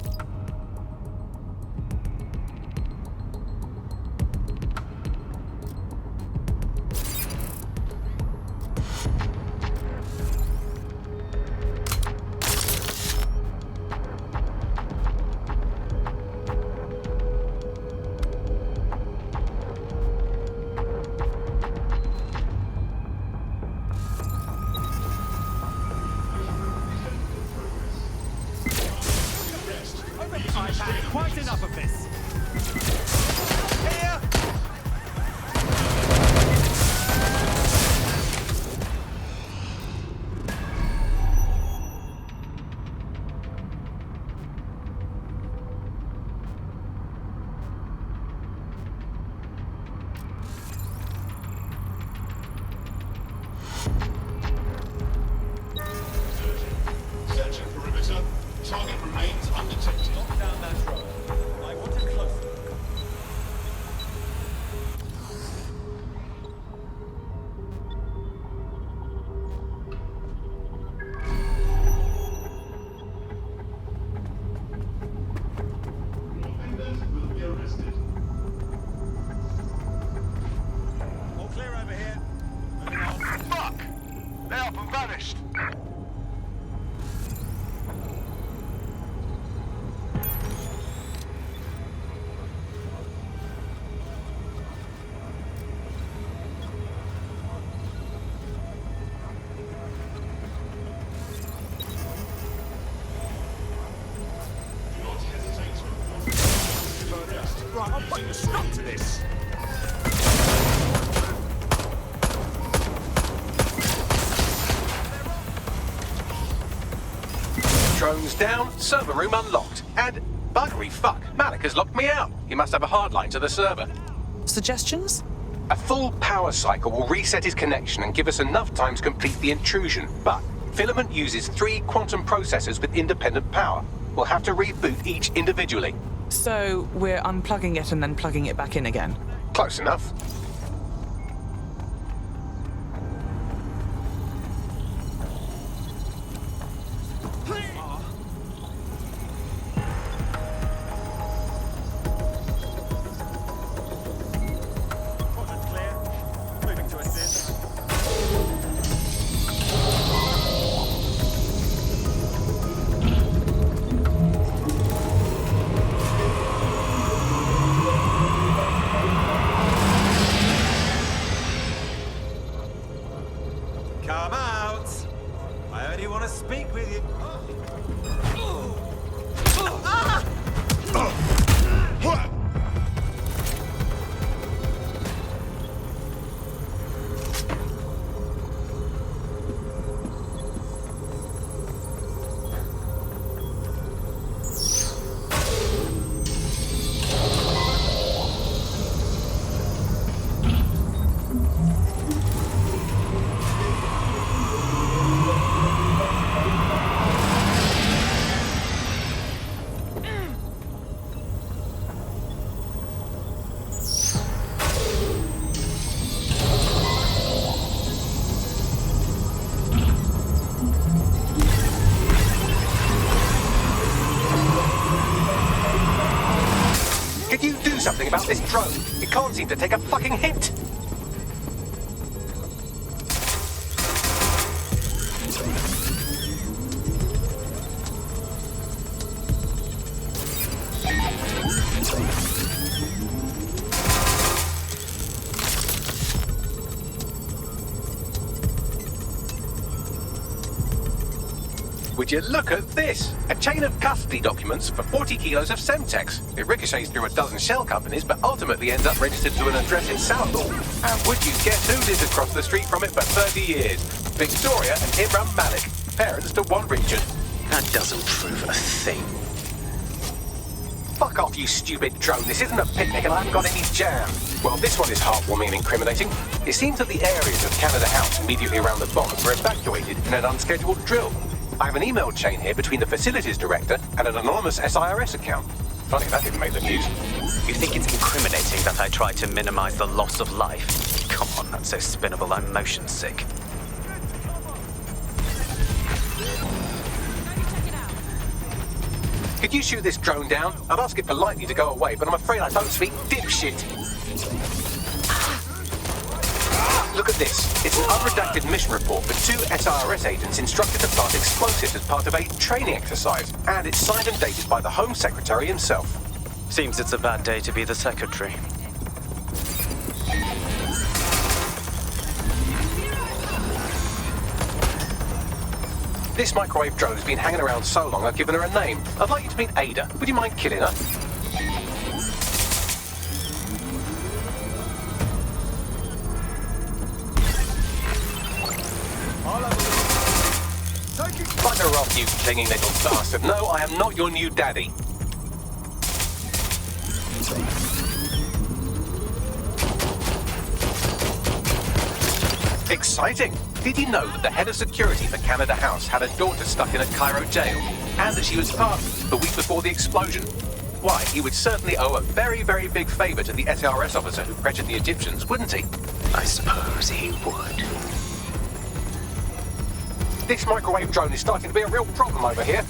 I've had quite enough of this. Here! Searching perimeter. Target remains undetected. Lock down that drone. I want it closer. Offenders will be arrested. All clear over here. Moving on. Fuck! They're up and vanished. Do not hesitate to report arrest. Right, I'm putting a stop to this. Drones down, server room unlocked. And buggery fuck, Malik has locked me out. He must have a hard line to the server. Suggestions? A full power cycle will reset his connection and give us enough time to complete the intrusion. But Filament uses 3 quantum processors with independent power. We'll have to reboot each individually. So we're unplugging it and then plugging it back in again? Close enough. Quadrant clear. Moving to assist. something about this drone. It can't seem to take a fucking hint. Would you look at this? A chain of custody documents for 40 kilos of Semtex. It ricochets through a dozen shell companies, but ultimately ends up registered to an address in Southall. And would you guess who lives across the street from it for 30 years? Victoria and Imran Malik, parents to one Richard. That doesn't prove a thing. Fuck off, you stupid drone. This isn't a picnic and I haven't got any jam. Well, this one is heartwarming and incriminating. It seems that the areas of Canada House immediately around the bomb were evacuated in an unscheduled drill. I have an email chain here between the facilities director and an anonymous SIRS account. Funny that didn't make the news. You think it's incriminating that I tried to minimize the loss of life? Come on, that's so spinnable, I'm motion sick. Could you shoot this drone down? I'd ask it politely to go away, but I'm afraid I don't speak dipshit. Look at this. It's an unredacted mission report for 2 SIRS agents instructed to plant explosives as part of a training exercise. And it's signed and dated by the Home Secretary himself. Seems it's a bad day to be the secretary. This microwave drone has been hanging around so long I've given her a name. I'd like you to meet Ada. Would you mind killing her? Bugger off, you clinging little bastard. No, I am not your new daddy. Exciting! Did you know that the head of security for Canada House had a daughter stuck in a Cairo jail? And that she was pardoned the week before the explosion? Why, he would certainly owe a very, very big favour to the SRS officer who pressured the Egyptians, wouldn't he? I suppose he would. This microwave drone is starting to be a real problem over here.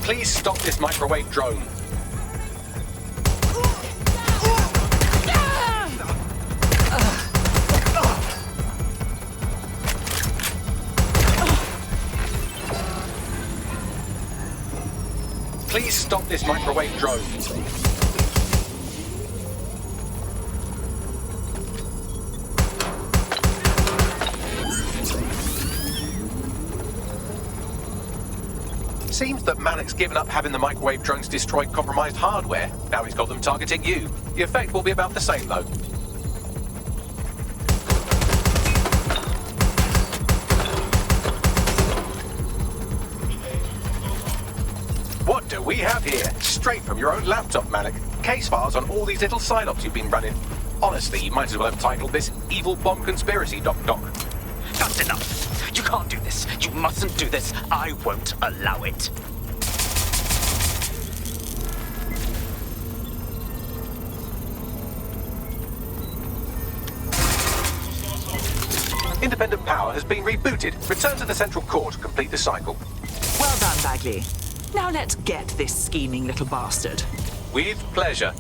Please stop this microwave drone. Please stop this microwave drone. Seems that Malik's given up having the microwave drones destroy compromised hardware. Now he's got them targeting you. The effect will be about the same, though. What do we have here? Straight from your own laptop, Malik. Case files on all these little psyops you've been running. Honestly, you might as well have titled this Evil Bomb Conspiracy, Doc. That's enough. You can't do this. You mustn't do this. I won't allow it. Independent power has been rebooted. Return to the central core to complete the cycle. Well done, Bagley. Now let's get this scheming little bastard. With pleasure.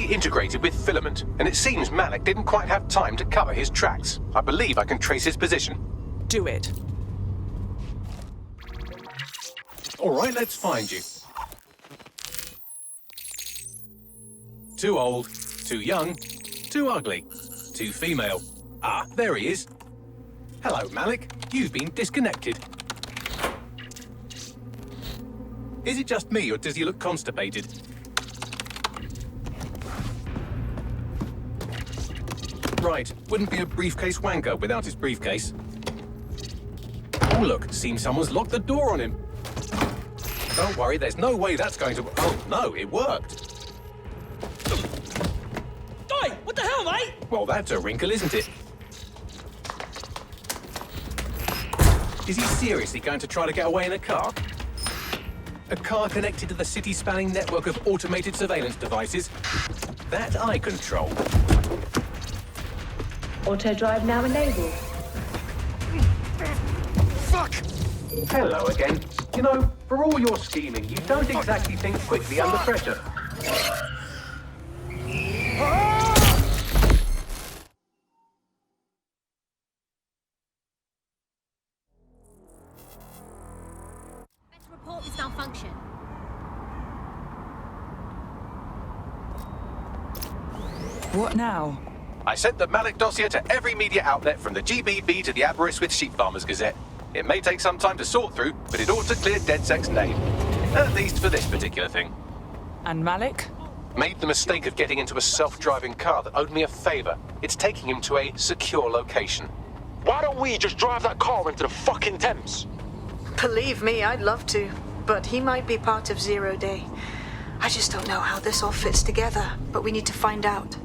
Integrated with filament, and it seems Malik didn't quite have time to cover his tracks. I believe I can trace his position. Do it. All right, let's find you. Too old, too young, too ugly, too female. Ah, there he is. Hello, Malik. You've been disconnected. Is it just me, or does he look constipated? right. Wouldn't be a briefcase wanker without his briefcase. Oh, look. Seems someone's locked the door on him. Don't worry, there's no way that's going to... Oh, no, it worked. Oi! What the hell, mate? Well, that's a wrinkle, isn't it? Is he seriously going to try to get away in a car? A car connected to the city-spanning network of automated surveillance devices that I control. Auto drive now enabled. Fuck! Hello again. You know, for all your scheming, you don't exactly think quickly under pressure. Let's report this malfunction. What now? I sent the Malik dossier to every media outlet from the GBB to the Aberystwyth Sheep Farmers Gazette. It may take some time to sort through, but it ought to clear DedSec's name. At least for this particular thing. And Malik? Made the mistake of getting into a self-driving car that owed me a favor. It's taking him to a secure location. Why don't we just drive that car into the fucking Thames? Believe me, I'd love to. But he might be part of Zero Day. I just don't know how this all fits together, but we need to find out.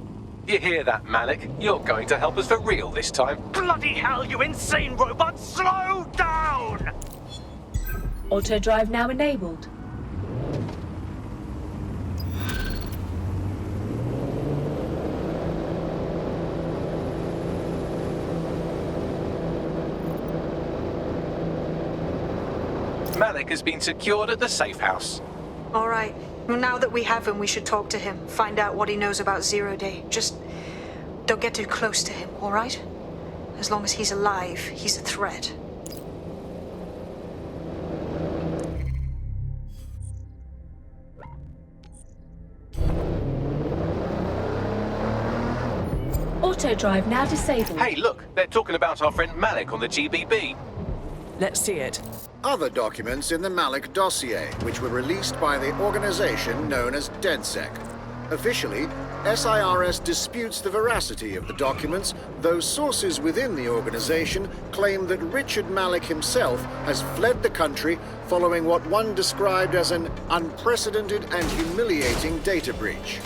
You hear that, Malik? You're going to help us for real this time. Bloody hell, you insane robot! Slow down! Auto drive now enabled. Malik has been secured at the safe house. All right. Now that we have him, we should talk to him. Find out what he knows about Zero Day. Just don't get too close to him, all right? As long as he's alive, he's a threat. Auto drive now disabled. Hey, look, they're talking about our friend Malik on the GBB. Let's see it. Other documents in the Malik dossier, which were released by the organization known as DedSec. Officially, SIRS disputes the veracity of the documents, though sources within the organization claim that Richard Malik himself has fled the country following what one described as an unprecedented and humiliating data breach.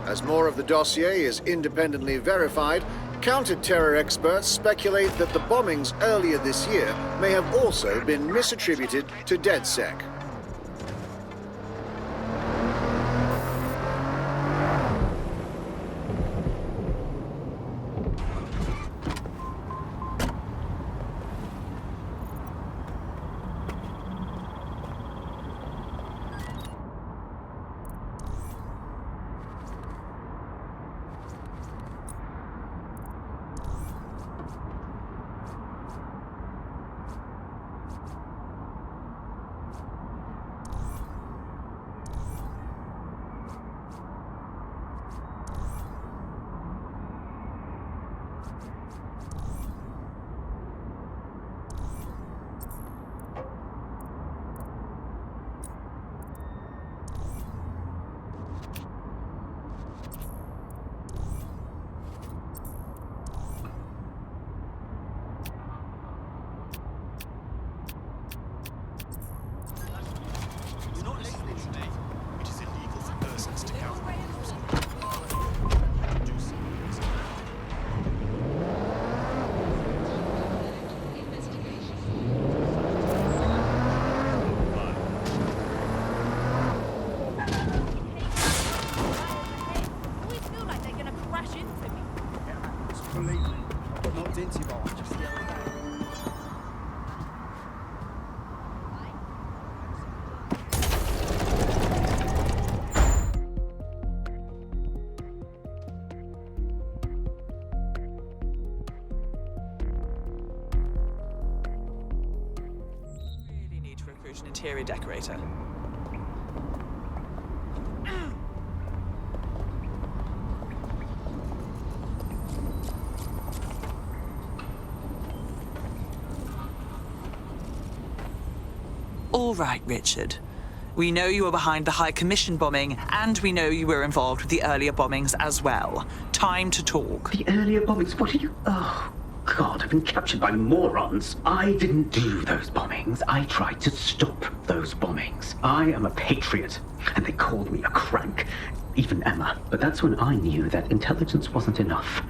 As more of the dossier is independently verified, counter-terror experts speculate that the bombings earlier this year may have also been misattributed to DedSec. An interior decorator. All right, Richard. We know you were behind the High Commission bombing, and we know you were involved with the earlier bombings as well. time to talk. The earlier bombings, what are you... Oh, God, I've been captured by morons. I didn't do those bombings. I tried to stop those bombings. I am a patriot, and they called me a crank. Even Emma. But that's when I knew that intelligence wasn't enough.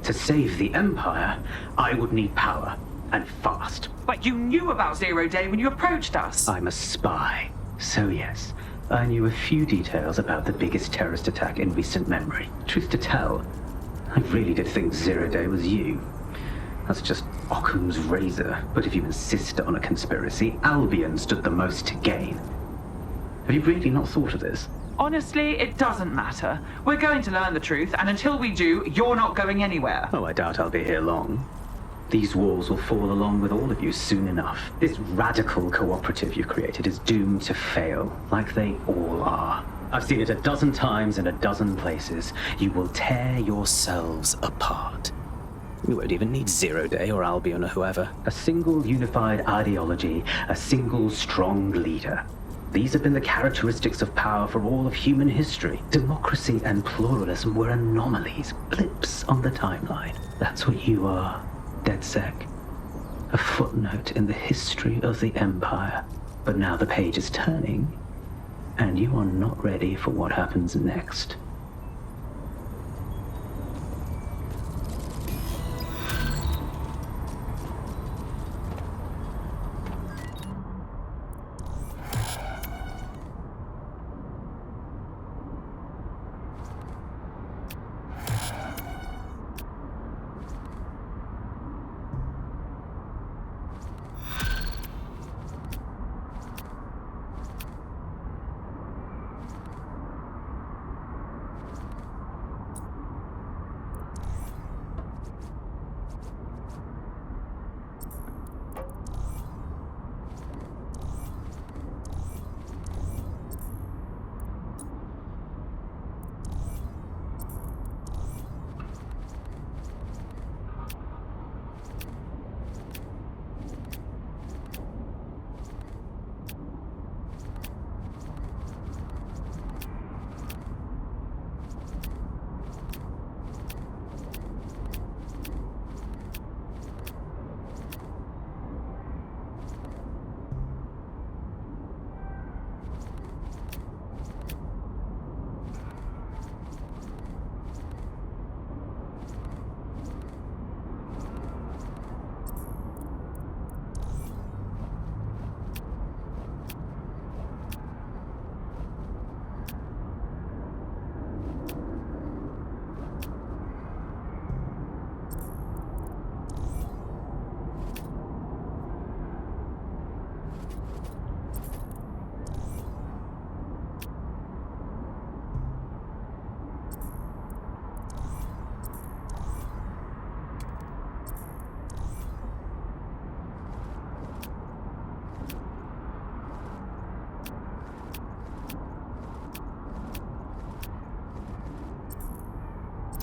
To save the Empire, I would need power, and fast. But you knew about Zero Day when you approached us. I'm a spy, so yes, I knew a few details about the biggest terrorist attack in recent memory. Truth to tell, I really did think Zero Day was you. That's just Occam's razor. But if you insist on a conspiracy, Albion stood the most to gain. Have you really not thought of this? Honestly, it doesn't matter. We're going to learn the truth, and until we do, you're not going anywhere. Oh, I doubt I'll be here long. These walls will fall along with all of you soon enough. This radical cooperative you created is doomed to fail, like they all are. I've seen it a dozen times in a dozen places. You will tear yourselves apart. We won't even need Zero Day or Albion or whoever. A single unified ideology, a single strong leader. These have been the characteristics of power for all of human history. Democracy and pluralism were anomalies, blips on the timeline. That's what you are, DedSec. A footnote in the history of the Empire. But now the page is turning, and you are not ready for what happens next.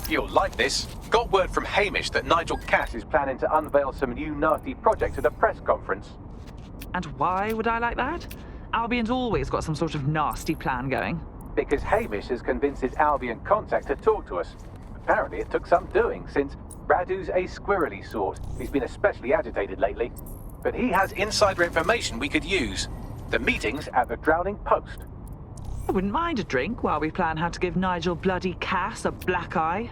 You'll like this. Got word from Hamish that Nigel Cass is planning to unveil some new nasty project at a press conference. And why would I like that? Albion's always got some sort of nasty plan going. Because Hamish has convinced his Albion contact to talk to us. Apparently it took some doing, since Radu's a squirrely sort. He's been especially agitated lately. But he has insider information we could use. The meeting's at the Drowning Post. I wouldn't mind a drink while we plan how to give Nigel bloody Cass a black eye.